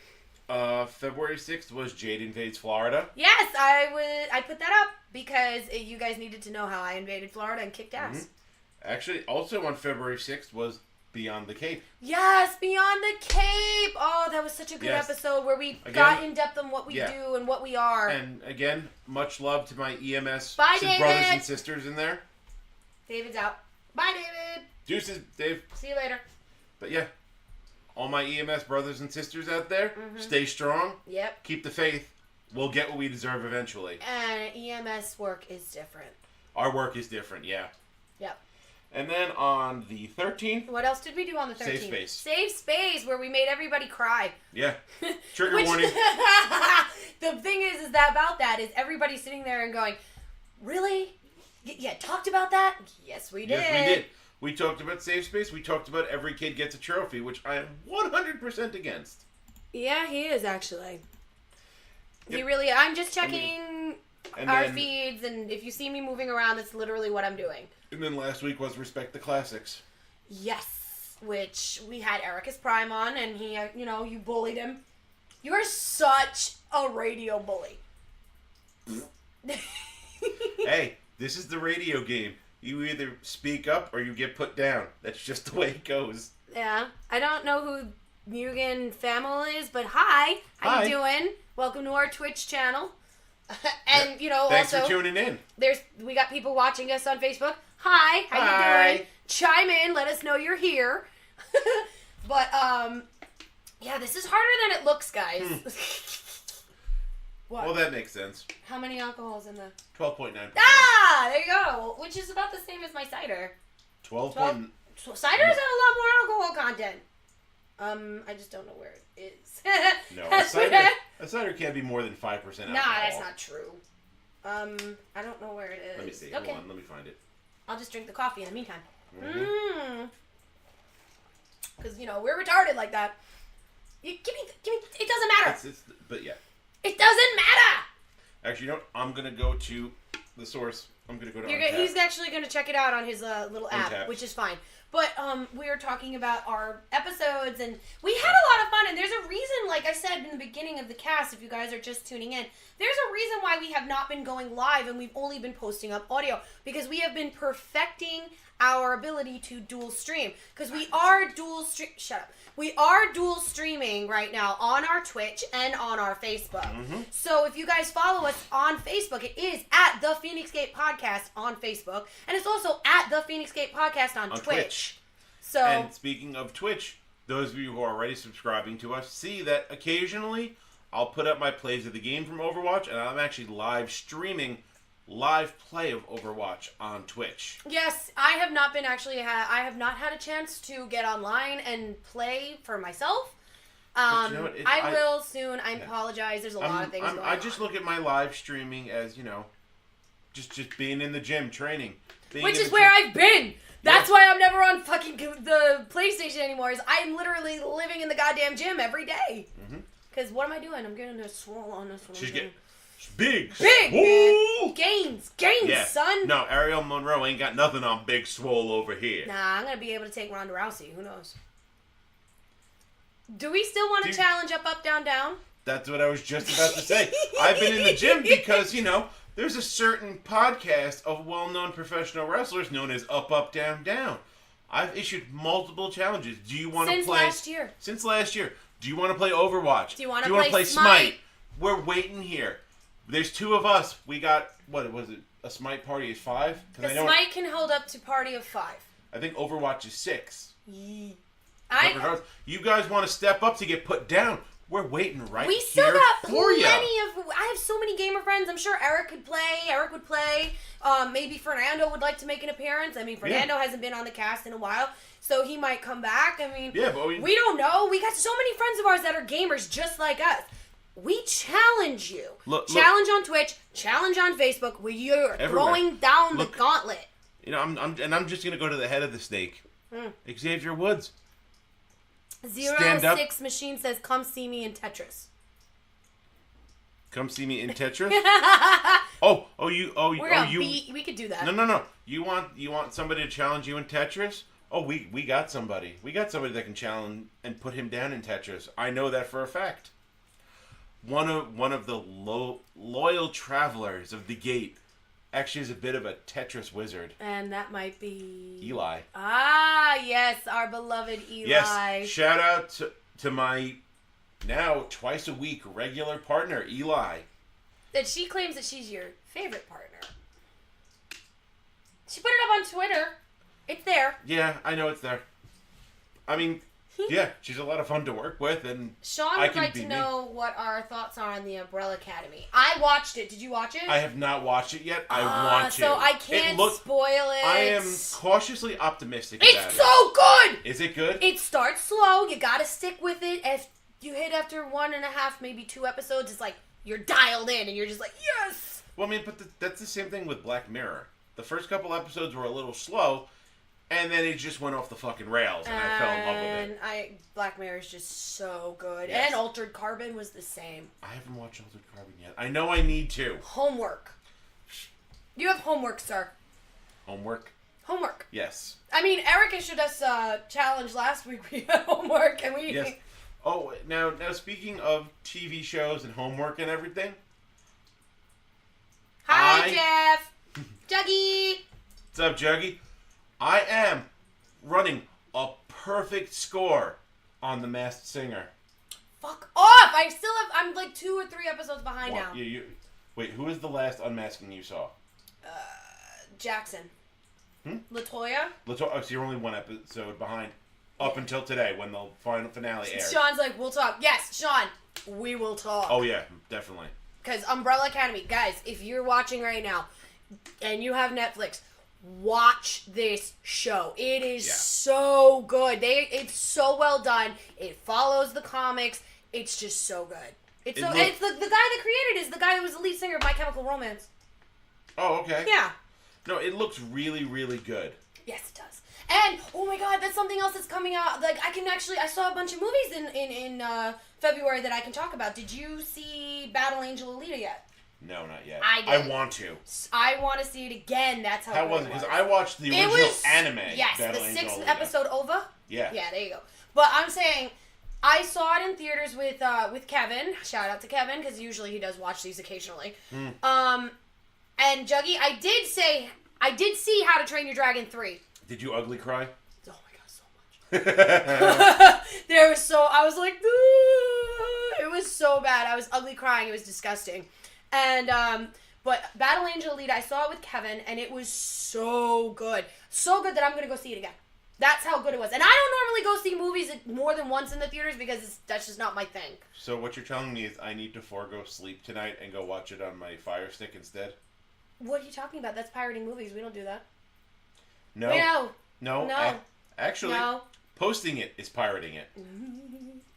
February 6th was Jade Invades Florida. Yes, I put that up because you guys needed to know how I invaded Florida and kicked ass. Mm-hmm. Actually, also on February 6th was Beyond the Cape. Yes, Beyond the Cape. Oh, that was such a good episode where we got in depth on what we do and what we are. And again, much love to my EMS Bye, brothers and sisters in there. David's out. Bye, David. Deuces, Dave. See you later. But yeah, all my EMS brothers and sisters out there, stay strong. Yep. Keep the faith. We'll get what we deserve eventually. And EMS work is different. Our work is different, yeah. Yep. And then on the 13th... What else did we do on the 13th? Safe Space. Safe Space, where we made everybody cry. Yeah. Trigger warning. The thing is that about that is everybody sitting there and going, really? Yeah, talked about that? Yes, we did. Yes, we did. We talked about Safe Space. We talked about every kid gets a trophy, which I am 100% against. Yeah, he is, actually. Yep. He really... I'm just checking our feeds, and if you see me moving around, that's literally what I'm doing. And then last week was Respect the Classics. Yes, which we had Ericus Prime on, and he, you bullied him. You are such a radio bully. Hey, this is the radio game. You either speak up or you get put down. That's just the way it goes. Yeah, I don't know who Mugen Famil is, but hi. How you doing? Welcome to our Twitch channel. And, Thanks also... for tuning in. We got people watching us on Facebook. Hi, how you doing? Chime in, let us know you're here. But, yeah, this is harder than it looks, guys. What? Well, that makes sense. How many alcohols in the... 12.9%. Ah! There you go. Which is about the same as my cider. 12. Ciders have a lot more alcohol content. I just don't know where it is. No, a cider can't be more than 5% alcohol. Nah, that's not true. I don't know where it is. Let me see. Okay. Hold on, let me find it. I'll just drink the coffee in the meantime. Because, we're retarded like that. Give me, it doesn't matter. But yeah. It doesn't matter! Actually, you know what? I'm going to go to the source. I'm going to go to Untappd. He's actually going to check it out on his little app, Untappd. which is fine. But we were talking about our episodes, and we had a lot of fun. And there's a reason, like I said in the beginning of the cast, if you guys are just tuning in, there's a reason why we have not been going live and we've only been posting up audio. Because we have been perfecting our ability to dual stream. Because we are We are dual streaming right now on our Twitch and on our Facebook. So if you guys follow us on Facebook, it is at the Phoenix Gate Podcast on Facebook. And it's also at the Phoenix Gate Podcast on Twitch. So, and speaking of Twitch, those of you who are already subscribing to us see that occasionally I'll put up my plays of the game from Overwatch, and I'm actually live streaming live play of Overwatch on Twitch. Yes, I have not been I have not had a chance to get online and play for myself. I will soon. I apologize. There's a lot of things going on. I just look at my live streaming as, just being in the gym, training. Which is where I've been. That's why I'm never on fucking the PlayStation anymore. Is I'm literally living in the goddamn gym every day. Because what am I doing? I'm getting a swole on this one. She's getting... Big, man. Gains, son. No, Ariel Monroe ain't got nothing on Big Swole over here. Nah, I'm gonna be able to take Ronda Rousey. Who knows? Do we still want to challenge up, down, down? That's what I was just about to say. I've been in the gym because, there's a certain podcast of well-known professional wrestlers known as Up, Down, Down. I've issued multiple challenges. Do you want to play... Since last year. Do you want to play Overwatch? Do you want to play Smite? We're waiting here. There's 2 of us. We got, what was it? A Smite party is 5? The Smite can hold up to party of 5. I think Overwatch is 6. Regardless, you guys want to step up to get put down. We're waiting right here. We still got for plenty of... I have so many gamer friends. I'm sure Eric could play. Eric would play. Maybe Fernando would like to make an appearance. I mean, Fernando hasn't been on the cast in a while, so he might come back. I mean, we don't know. We got so many friends of ours that are gamers just like us. We challenge you. Challenge on Twitch. Challenge on Facebook. We are throwing down the gauntlet. I'm just gonna go to the head of the snake. Xavier Woods. Stand up. 06 Machine says, come see me in Tetris. Come see me in Tetris? We could do that. No. You want somebody to challenge you in Tetris? Oh, we got somebody. We got somebody that can challenge and put him down in Tetris. I know that for a fact. One of the loyal travelers of the gate actually is a bit of a Tetris wizard. And that might be... Eli. Ah, yes, our beloved Eli. Yes, shout out to my now twice a week regular partner, Eli. That she claims that she's your favorite partner. She put it up on Twitter. It's there. Yeah, I know it's there. I mean, yeah, she's a lot of fun to work with, and Sean would like to know what our thoughts are on the Umbrella Academy. I watched it. Did you watch it? I have not watched it yet. I want to. So I can't spoil it. I am cautiously optimistic about it. It's so good! Is it good? It starts slow. You gotta stick with it. If you hit after 1.5, maybe 2 episodes, it's like you're dialed in and you're just like, yes! Well, I mean, but that's the same thing with Black Mirror. The first couple episodes were a little slow, and then it just went off the fucking rails, and I fell in love with it. Black Mirror is just so good. Yes. And Altered Carbon was the same. I haven't watched Altered Carbon yet. I know I need to. Homework. You have homework, sir. Homework? Homework. Yes. I mean, Eric issued us a challenge last week. We had homework, and we... Yes. Oh, now speaking of TV shows and homework and everything. Hi, Jeff. Juggy. What's up, Juggy? I am running a perfect score on The Masked Singer. Fuck off! I'm like 2 or 3 episodes behind now. Wait, who is the last unmasking you saw? Jackson. LaToya? Oh, so you're only 1 episode behind. Up until today, when the final finale aired. Sean's like, we'll talk. Yes, Sean, we will talk. Oh, yeah, definitely. Because Umbrella Academy, guys, if you're watching right now, and you have Netflix, watch this show. It is so good. It's so well done. It follows the comics. It's just so good. It's the guy that created it is the guy that was the lead singer of My Chemical Romance. Oh, okay. Yeah. No, it looks really, really good. Yes, it does. And oh my God, that's something else that's coming out. Like I saw a bunch of movies in February that I can talk about. Did you see Battle Angel Alita yet? No, not yet. I did. I want to. I want to see it again. That's how was it? Because I watched the original anime. Yes, Battle the Angel 6th Alita. episode OVA. Yeah. Yeah, there you go. But I'm saying, I saw it in theaters with Kevin. Shout out to Kevin, because usually he does watch these occasionally. And Juggy, I did see How to Train Your Dragon 3. Did you ugly cry? Oh my God, so much. I was like, ooh, it was so bad. I was ugly crying. It was disgusting. And, but Battle Angel Alita, I saw it with Kevin, and it was so good. So good that I'm going to go see it again. That's how good it was. And I don't normally go see movies more than once in the theaters because that's just not my thing. So what you're telling me is I need to forego sleep tonight and go watch it on my Fire Stick instead? What are you talking about? That's pirating movies. We don't do that. No. No. Actually, posting it is pirating it.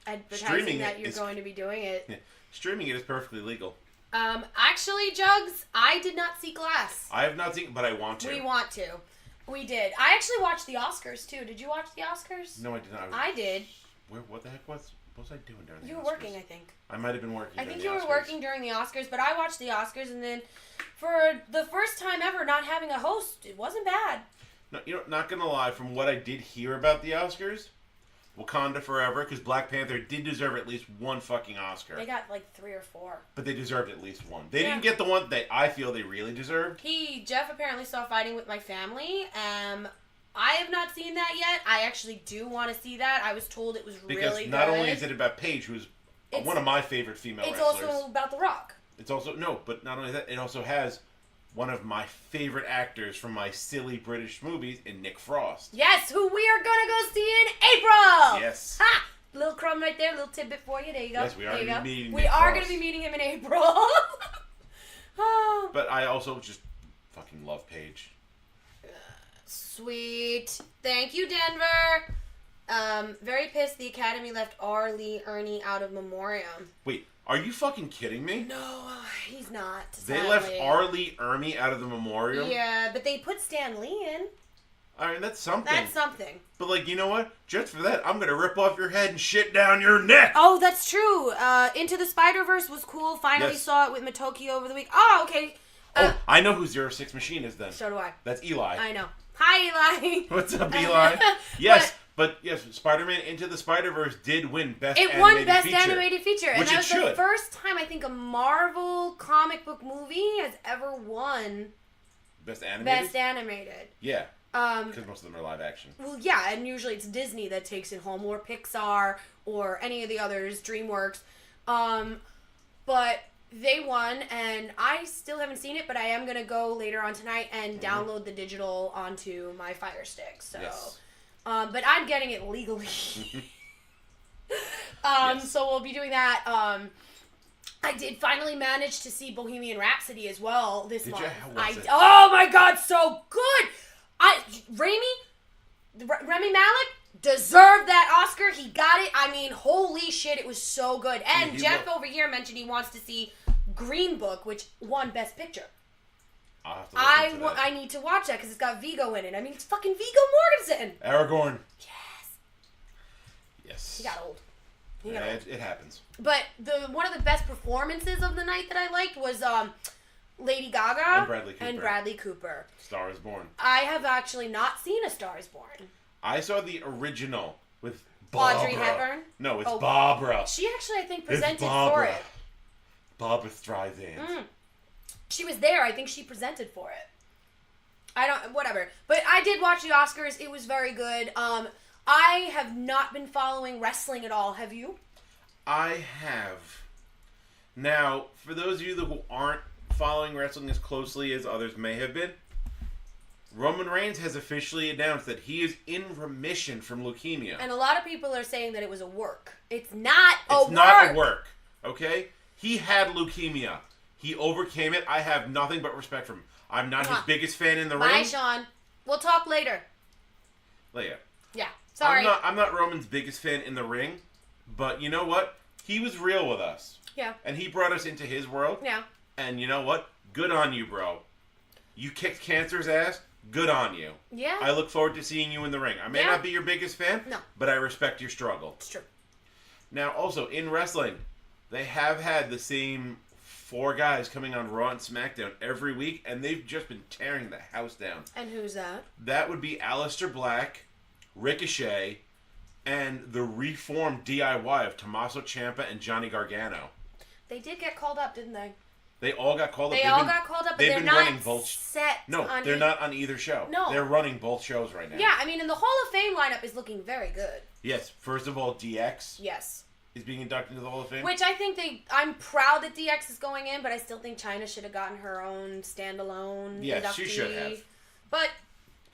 Advertising that you're going to be doing it. Yeah. Streaming it is perfectly legal. Actually, Jugs, I did not see Glass. I have not seen, but I want to. We want to. We did. I actually watched the Oscars, too. Did you watch the Oscars? No, I did not. I did. What the heck was I doing during the Oscars? You were working, I think. I might have been working I during think the you Oscars. were working during the Oscars, but I watched the Oscars, and then for the first time ever not having a host, it wasn't bad. No, not gonna lie, from what I did hear about the Oscars, Wakanda Forever, because Black Panther did deserve at least 1 fucking Oscar. They got like 3 or 4. But they deserved at least 1. They didn't get the one that I feel they really deserved. Jeff apparently saw Fighting with My Family. I have not seen that yet. I actually do want to see that. I was told it was really good. Because not only is it about Paige, who's one of my favorite female wrestlers. It's also about The Rock. It's also, but not only that, it also has one of my favorite actors from my silly British movies in Nick Frost. Yes, who we are going to go see in April. Yes. Ha! Little crumb right there, little tidbit for you. There you go. Yes, we are going to be meeting We Nick are Frost. going to be meeting him in April. Oh. But I also just fucking love Paige. Sweet. Thank you, Denver. Very pissed the Academy left R. Lee Ernie out of Memoriam. Wait, are you fucking kidding me? No, he's not. They sadly. left R. Lee Ermey out of the memorial? Yeah, but they put Stan Lee in. I mean, that's something. That's something. But, like, you know what? Just for that, I'm going to rip off your head and shit down your neck. Oh, that's true. Into the Spider-Verse was cool. Finally saw it with Matoki over the week. Oh, okay. I know who 06 Machine is then. So do I. That's Eli. I know. Hi, Eli. What's up, Eli? Yes, but yes, Spider-Man Into the Spider-Verse did win Best Animated Feature. It won Best Animated Feature. And Which that it was should. the first time I think a Marvel comic book movie has ever won Best Animated? Best Animated. Yeah. Because most of them are live action. Well, yeah, and usually it's Disney that takes it home, or Pixar, or any of the others, DreamWorks. But they won, and I still haven't seen it, but I am going to go later on tonight and download the digital onto my Fire Stick. So, yes. But I'm getting it legally. Yes. So we'll be doing that. I did finally manage to see Bohemian Rhapsody as well this month. How was it? Oh my god, so good! Remy Malik deserved that Oscar. He got it. I mean, holy shit, it was so good. And Jeff over here mentioned he wants to see Green Book, which won Best Picture. I'll have to look into that. I need to watch that because it's got Viggo in it. I mean, it's fucking Viggo Mortensen. Aragorn. Yes. He got old. It happens. But one of the best performances of the night that I liked was Lady Gaga and Bradley Cooper. Star is Born. I have actually not seen A Star is Born. I saw the original with Barbara. Audrey Hepburn? No, it's Barbara. She actually, I think, presented for it. Barbara Streisand. She was there. I think she presented for it. Whatever. But I did watch the Oscars. It was very good. I have not been following wrestling at all. Have you? I have. Now, for those of you who aren't following wrestling as closely as others may have been, Roman Reigns has officially announced that he is in remission from leukemia. And a lot of people are saying that it was a work. It's not a work. It's not a work, okay? He had leukemia. He overcame it. I have nothing but respect for him. I'm not his biggest fan in the ring. Bye, Sean. We'll talk later. Later. Yeah. Sorry. I'm not Roman's biggest fan in the ring, but you know what? He was real with us. Yeah. And he brought us into his world. Yeah. And you know what? Good on you, bro. You kicked cancer's ass. Good on you. Yeah. I look forward to seeing you in the ring. I may not be your biggest fan, but I respect your struggle. It's true. Now, also, in wrestling, they have had the same 4 guys coming on Raw and SmackDown every week, and they've just been tearing the house down. And who's that? That would be Aleister Black, Ricochet, and the reformed DIY of Tommaso Ciampa and Johnny Gargano. They did get called up, didn't they? They all got called up. They all got called up, but they're not set. No, they're not on either show. No. They're running both shows right now. Yeah, I mean, and the Hall of Fame lineup is looking very good. Yes, first of all, DX. Yes. Is being inducted into the Hall of Fame. Which I think I'm proud that DX is going in, but I still think China should have gotten her own standalone inductee. She should have. But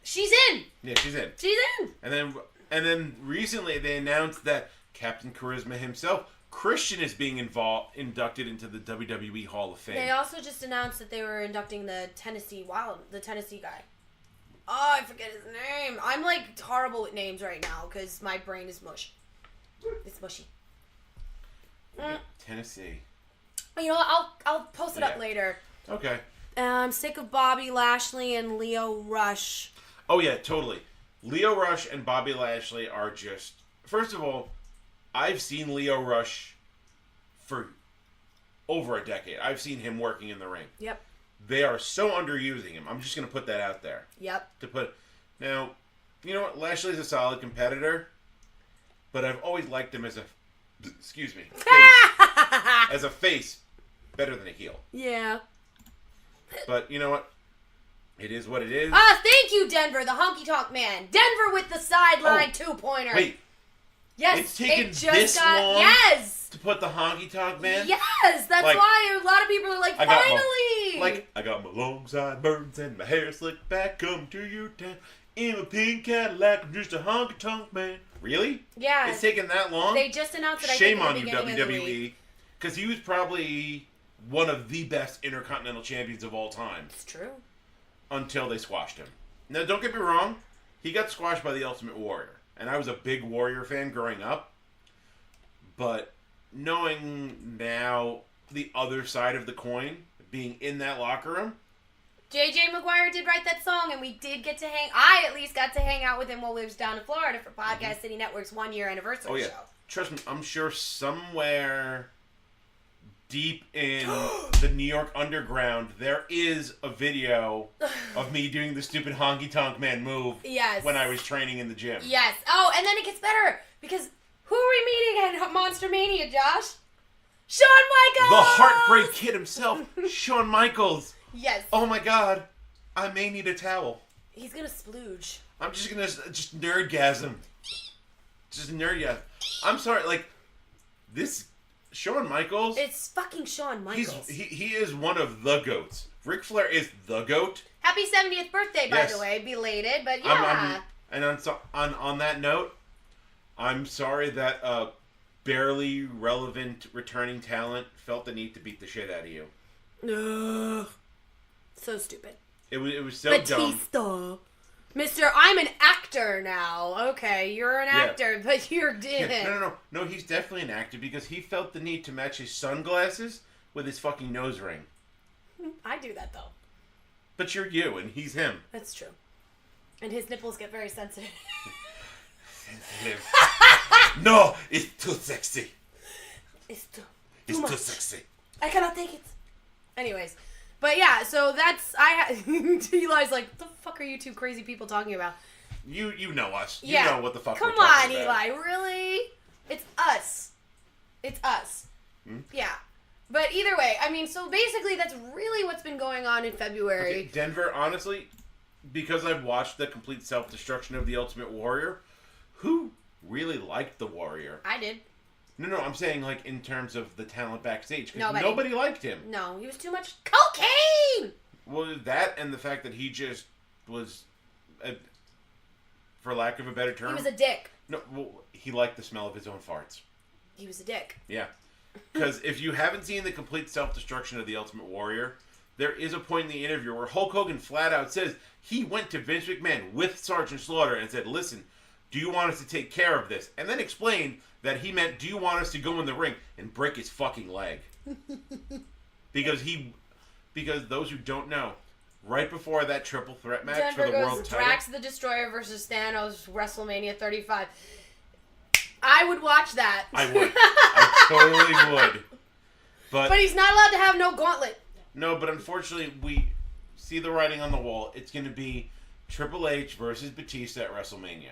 she's in. Yeah, she's in. She's in. And then recently they announced that Captain Charisma himself, Christian, is being inducted into the WWE Hall of Fame. They also just announced that they were inducting the Tennessee guy. Oh, I forget his name. I'm like horrible with names right now because my brain is mush. It's mushy. Tennessee. You know what? I'll post it up later. Okay. I'm sick of Bobby Lashley and Leo Rush. Oh yeah, totally. Leo Rush and Bobby Lashley are just... First of all, I've seen Leo Rush for over a decade. I've seen him working in the ring. Yep. They are so underusing him. I'm just going to put that out there. Yep. Now, you know what? Lashley's a solid competitor, but I've always liked him as a... Excuse me. As a face, better than a heel. Yeah. But you know what? It is what it is. Thank you, Denver, the honky tonk man. Denver with the sideline 2-pointer. Wait. Yes. It's taken this long to put the honky tonk man? Yes. That's why a lot of people are like, finally. I got my long sideburns and my hair slicked back. Come to you town in a pink Cadillac. I'm just a honky tonk man. Really? Yeah. It's taken that long? They just announced it, Shame on you, WWE. Because he was probably one of the best Intercontinental Champions of all time. It's true. Until they squashed him. Now, don't get me wrong. He got squashed by the Ultimate Warrior. And I was a big Warrior fan growing up. But knowing now the other side of the coin, being in that locker room, JJ McGuire did write that song, and we did get to I at least got to hang out with him while we was down in Florida for Podcast City Network's 1-year anniversary show. Trust me, I'm sure somewhere deep in the New York underground, there is a video of me doing the stupid honky tonk man move when I was training in the gym. Yes. Oh, and then it gets better, because who are we meeting at Monster Mania, Josh? Shawn Michaels! The Heartbreak Kid himself, Shawn Michaels. Yes. Oh my God, I may need a towel. He's gonna splooge. I'm just gonna nerdgasm. Just nerdgasm. I'm sorry, like, this Shawn Michaels. It's fucking Shawn Michaels. He is one of the GOATs. Ric Flair is the GOAT. Happy 70th birthday, by the way. Belated, but yeah. And on that note, I'm sorry that barely relevant returning talent felt the need to beat the shit out of you. Ugh. So stupid. It was so Batista. dumb. Mr. I'm an actor now. Okay, you're an actor, but you're dead. Yeah, no, he's definitely an actor because he felt the need to match his sunglasses with his fucking nose ring. I do that, though. But you're you, and he's him. That's true. And his nipples get very sensitive. Sensitive. No, it's too sexy. It's too much. Too sexy. I cannot take it. Anyways. But yeah, so that's Eli's like, what the fuck are you two crazy people talking about? You know us. You know what the fuck Come we're talking on, about. Eli, really? It's us. It's us. Yeah. But either way, I mean, so basically that's really what's been going on in February. Okay, Denver, honestly, because I've watched the complete self-destruction of the Ultimate Warrior, who really liked the Warrior? I did. No, I'm saying, like, in terms of the talent backstage. Because Nobody. Nobody liked him. No, he was too much cocaine! Well, that and the fact that he just was, for lack of a better term... He was a dick. No, well, he liked the smell of his own farts. He was a dick. Yeah. Because if you haven't seen the complete self-destruction of the Ultimate Warrior, there is a point in the interview where Hulk Hogan flat out says he went to Vince McMahon with Sergeant Slaughter and said, listen, do you want us to take care of this? And then explained that he meant, do you want us to go in the ring and break his fucking leg? Because those who don't know, right before that triple threat match Denver for the world goes title... Drax the Destroyer versus Thanos, WrestleMania 35. I would watch that. I would. I totally would. But he's not allowed to have no gauntlet. No, but unfortunately, we see the writing on the wall. It's going to be Triple H versus Batista at WrestleMania.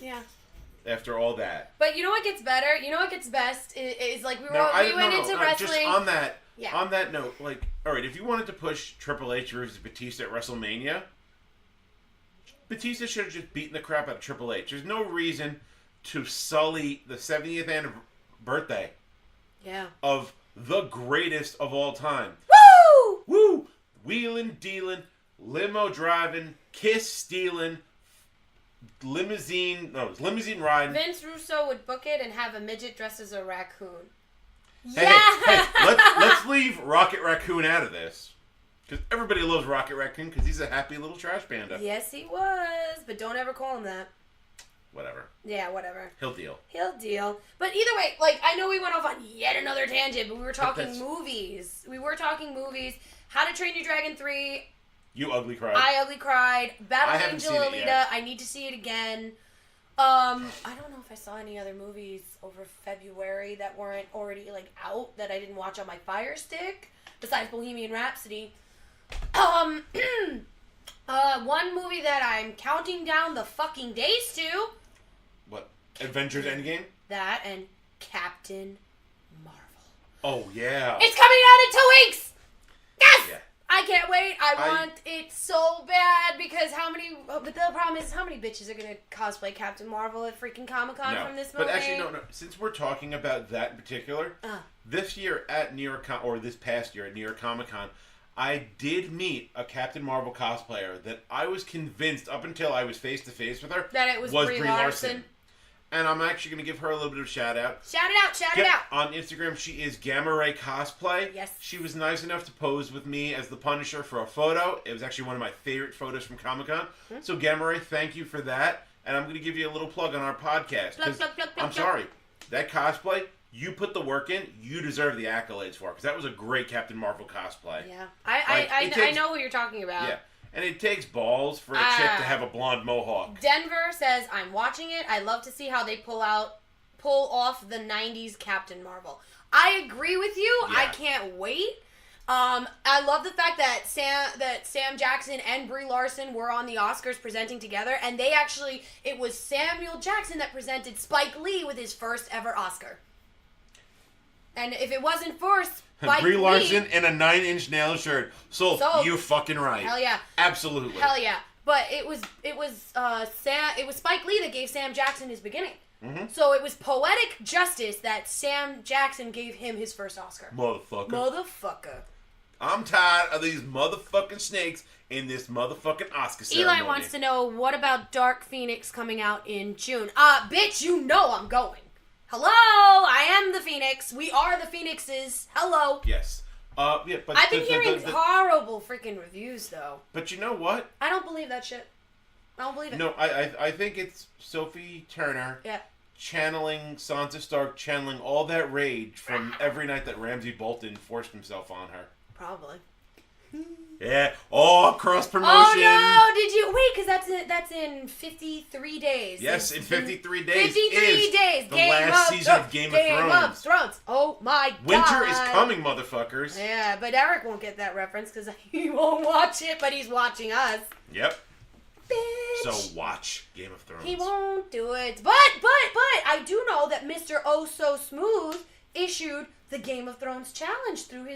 Yeah. After all that. But you know what gets better? You know what gets best? Is like we went into wrestling. Just on that note, like, all right, if you wanted to push Triple H versus Batista at WrestleMania, Batista should have just beaten the crap out of Triple H. There's no reason to sully the 70th birthday of the greatest of all time. Woo! Woo! Wheeling, dealing, limo driving, kiss stealing, limousine riding. Vince Russo would book it and have a midget dressed as a raccoon. Hey, let's leave Rocket Raccoon out of this. Because everybody loves Rocket Raccoon because he's a happy little trash panda. Yes, he was. But don't ever call him that. Whatever. Yeah, whatever. He'll deal. But either way, like, I know we went off on yet another tangent, but we were talking movies. How to Train Your Dragon 3. You ugly cried. I ugly cried. Battle Angel Alita. Yet. I need to see it again. I don't know if I saw any other movies over February that weren't already, like, out that I didn't watch on my Fire Stick, besides Bohemian Rhapsody. One movie that I'm counting down the fucking days to. What? Avengers Endgame? That and Captain Marvel. Oh, yeah. It's coming out in 2 weeks! Yes! Yeah. I can't wait. I want it so bad because but the problem is how many bitches are going to cosplay Captain Marvel at freaking Comic-Con from this movie? But actually, no. Since we're talking about that in particular, this year at New York, or this past year at New York Comic-Con, I did meet a Captain Marvel cosplayer that I was convinced up until I was face to face with her that it was Brie Larson. And I'm actually going to give her a little bit of shout out. Shout it out. On Instagram, she is Gamma Ray Cosplay. Yes. She was nice enough to pose with me as the Punisher for a photo. It was actually one of my favorite photos from Comic-Con. Mm-hmm. So Gamma Ray, thank you for that. And I'm going to give you a little plug on our podcast. Plug. I'm sorry. That cosplay, you put the work in, you deserve the accolades for it, because that was a great Captain Marvel cosplay. Yeah. I know who you're talking about. Yeah. And it takes balls for a chick to have a blonde mohawk. Denver says, I'm watching it. I love to see how they pull off the 90s Captain Marvel. I agree with you. Yeah. I can't wait. I love the fact that Sam Jackson and Brie Larson were on the Oscars presenting together, and it was Samuel Jackson that presented Spike Lee with his first ever Oscar. And if it wasn't for Spike Brie Lee, Larson in a 9-inch nail shirt. So you fucking right. Hell yeah. Absolutely. Hell yeah. But it was Spike Lee that gave Sam Jackson his beginning. Mm-hmm. So it was poetic justice that Sam Jackson gave him his first Oscar. Motherfucker. I'm tired of these motherfucking snakes in this motherfucking Oscar ceremony. Eli wants to know, what about Dark Phoenix coming out in June? Bitch, you know I'm going. Hello, I am the Phoenix. We are the Phoenixes. Hello. Yes. Yeah, but I've been hearing horrible freaking reviews, though. But you know what? I don't believe that shit. I don't believe it. No, I think it's Sophie Turner. Yeah. Channeling Sansa Stark, channeling all that rage from every night that Ramsay Bolton forced himself on her. Probably. Yeah. Oh, cross promotion. Oh no! Did you wait? Because that's in 53 days. Yes, in 53 days. 53 days. The last season of Game of Thrones. Oh my god. Winter is coming, motherfuckers. Yeah, but Eric won't get that reference because he won't watch it, but he's watching us. Yep. Bitch. So watch Game of Thrones. He won't do it. But I do know that Mr. Oh So Smooth issued the Game of Thrones challenge through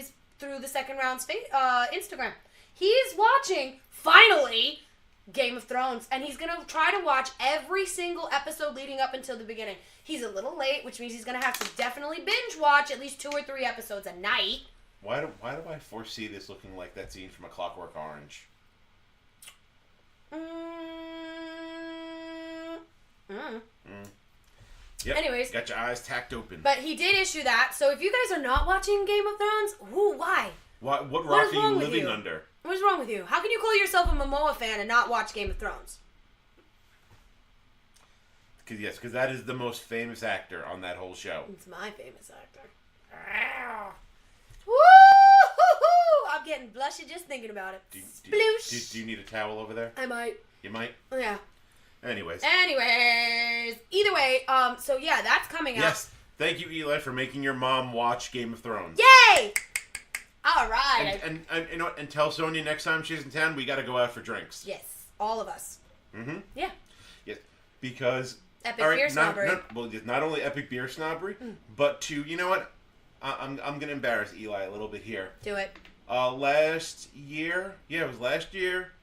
the Second Round's Instagram. He's watching, finally, Game of Thrones, and he's going to try to watch every single episode leading up until the beginning. He's a little late, which means he's going to have to definitely binge watch at least 2 or 3 episodes a night. Why do I foresee this looking like that scene from A Clockwork Orange? Yep. Anyways. Got your eyes tacked open. But he did issue that, so if you guys are not watching Game of Thrones, why? What rock are you living under? What's wrong with you? How can you call yourself a Momoa fan and not watch Game of Thrones? Because that is the most famous actor on that whole show. It's my famous actor. Woo-hoo-hoo! I'm getting blushy just thinking about it. Sploosh! Do you need a towel over there? I might. You might? Yeah. Anyways. Either way, so yeah, that's coming out. Yes. Thank you, Eli, for making your mom watch Game of Thrones. Yay! All right. And you know what? And tell Sonia next time she's in town, we got to go out for drinks. Yes, all of us. Mm-hmm. Yeah. Yes, because Epic Beer Snobbery. Not only Epic Beer Snobbery, but to, you know what? I'm gonna embarrass Eli a little bit here. Do it. Last year, it was last year.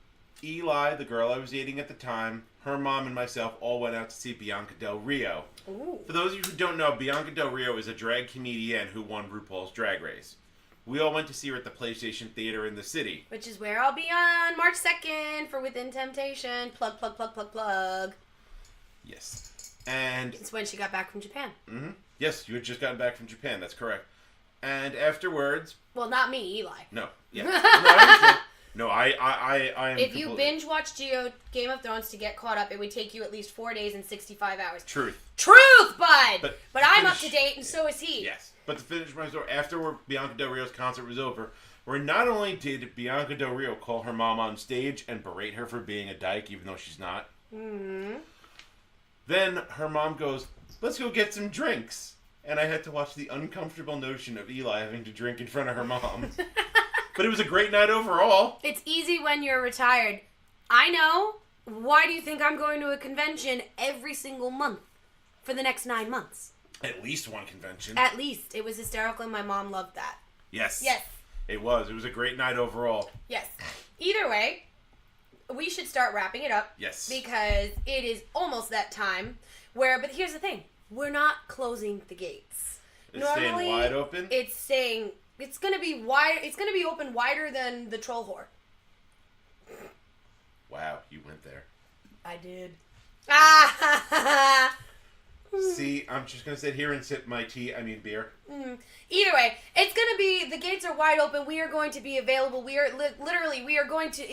Eli, the girl I was dating at the time, her mom and myself all went out to see Bianca Del Rio. Ooh. For those of you who don't know, Bianca Del Rio is a drag comedian who won RuPaul's Drag Race. We all went to see her at the PlayStation Theater in the city. Which is where I'll be on March 2nd for Within Temptation. Plug, plug, plug, plug, plug. Yes. And it's when she got back from Japan. Mm-hmm. Yes, you had just gotten back from Japan. That's correct. And afterwards... Well, not me, Eli. No. Yeah. No, I understand. No, I am. If you binge watch Game of Thrones to get caught up, it would take you at least 4 days and 65 hours. Truth, bud! But I'm up to date, and so is he. Yes. But to finish my story, after Bianca Del Rio's concert was over, where not only did Bianca Del Rio call her mom on stage and berate her for being a dyke, even though she's not, then her mom goes, "Let's go get some drinks." And I had to watch the uncomfortable notion of Eli having to drink in front of her mom. But it was a great night overall. It's easy when you're retired. I know. Why do you think I'm going to a convention every single month for the next 9 months? At least one convention. At least. It was hysterical and my mom loved that. Yes. Yes. It was. It was a great night overall. Yes. Either way, we should start wrapping it up. Yes. Because it is almost that time where, but here's the thing. We're not closing the gates. It's normally staying wide open? It's saying it's going to be wide. It's going to be open wider than the troll whore. Wow, you went there. I did. See, I'm just going to sit here and sip my beer. Either way, it's going to be, the gates are wide open. We are going to be available. We are literally, we are going to,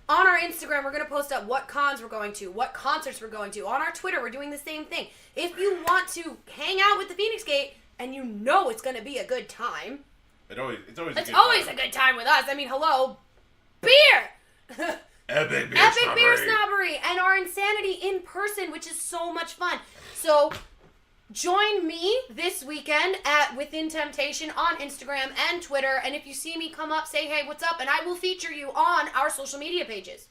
on our Instagram, we're going to post up what cons we're going to, what concerts we're going to. On our Twitter, we're doing the same thing. If you want to hang out with the Phoenix Gate, and you know it's going to be a good time. It's always a good time with us. I mean, hello, beer! Epic Beer Snobbery and our insanity in person, which is so much fun. So join me this weekend at Within Temptation on Instagram and Twitter. And if you see me, come up, say, hey, what's up? And I will feature you on our social media pages.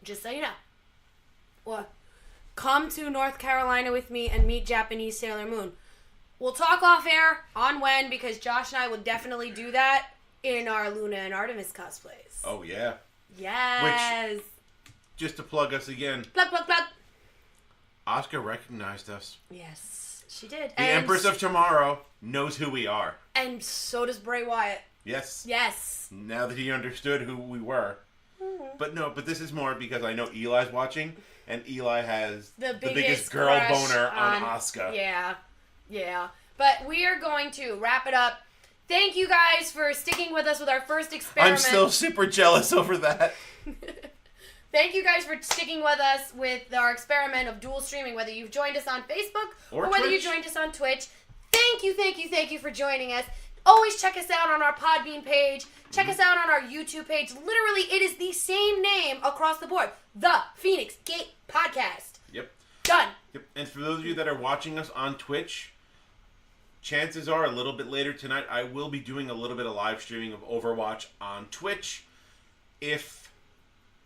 Just so you know. Well, come to North Carolina with me and meet Japanese Sailor Moon. We'll talk off air on when, because Josh and I will definitely do that in our Luna and Artemis cosplays. Oh, yeah. Yes. Just to plug us again. Plug, plug, plug. Oscar recognized us. Yes, she did. The Empress of Tomorrow knows who we are. And so does Bray Wyatt. Yes. Yes. Now that he understood who we were. Mm-hmm. But this is more because I know Eli's watching, and Eli has the biggest girl boner on Oscar. Yeah. But we are going to wrap it up. Thank you guys for sticking with us with our first experiment. I'm still super jealous over that. Thank you guys for sticking with us with our experiment of dual streaming, whether you've joined us on Facebook or whether you joined us on Twitch. Thank you for joining us. Always check us out on our Podbean page. Check us out on our YouTube page. Literally, it is the same name across the board. The Feinics Gate Podcast. Yep. Done. Yep. And for those of you that are watching us on Twitch, chances are a little bit later tonight, I will be doing a little bit of live streaming of Overwatch on Twitch. If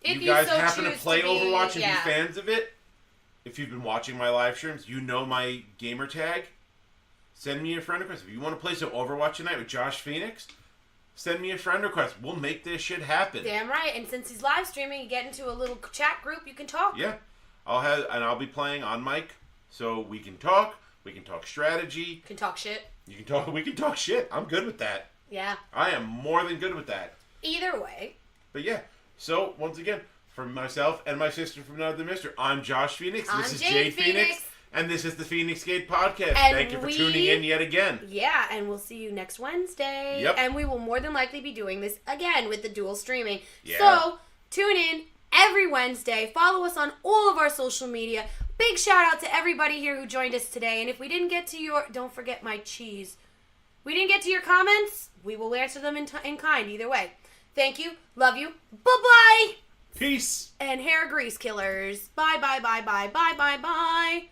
you guys happen to play Overwatch and be fans of it, if you've been watching my live streams, you know my gamer tag. Send me a friend request. If you want to play some Overwatch tonight with Josh Feinics, send me a friend request. We'll make this shit happen. Damn right. And since he's live streaming, you get into a little chat group, you can talk. Yeah. I'll be playing on mic, so we can talk. We can talk strategy. Can talk shit. We can talk shit. I'm good with that. Yeah. I am more than good with that. Either way. But yeah. So, once again, from myself and my sister from Another Mister, I'm Josh Feinics. This is Jade Feinics. And this is the Feinics Gate Podcast. And thank you for tuning in yet again. Yeah, and we'll see you next Wednesday. Yep. And we will more than likely be doing this again with the dual streaming. Yeah. So, tune in every Wednesday. Follow us on all of our social media. Big shout out to everybody here who joined us today. And if we didn't get to your... Don't forget my cheese. We didn't get to your comments. We will answer them in kind either way. Thank you. Love you. Bye-bye. Peace. And hair grease killers. Bye, bye, bye, bye, bye, bye, bye.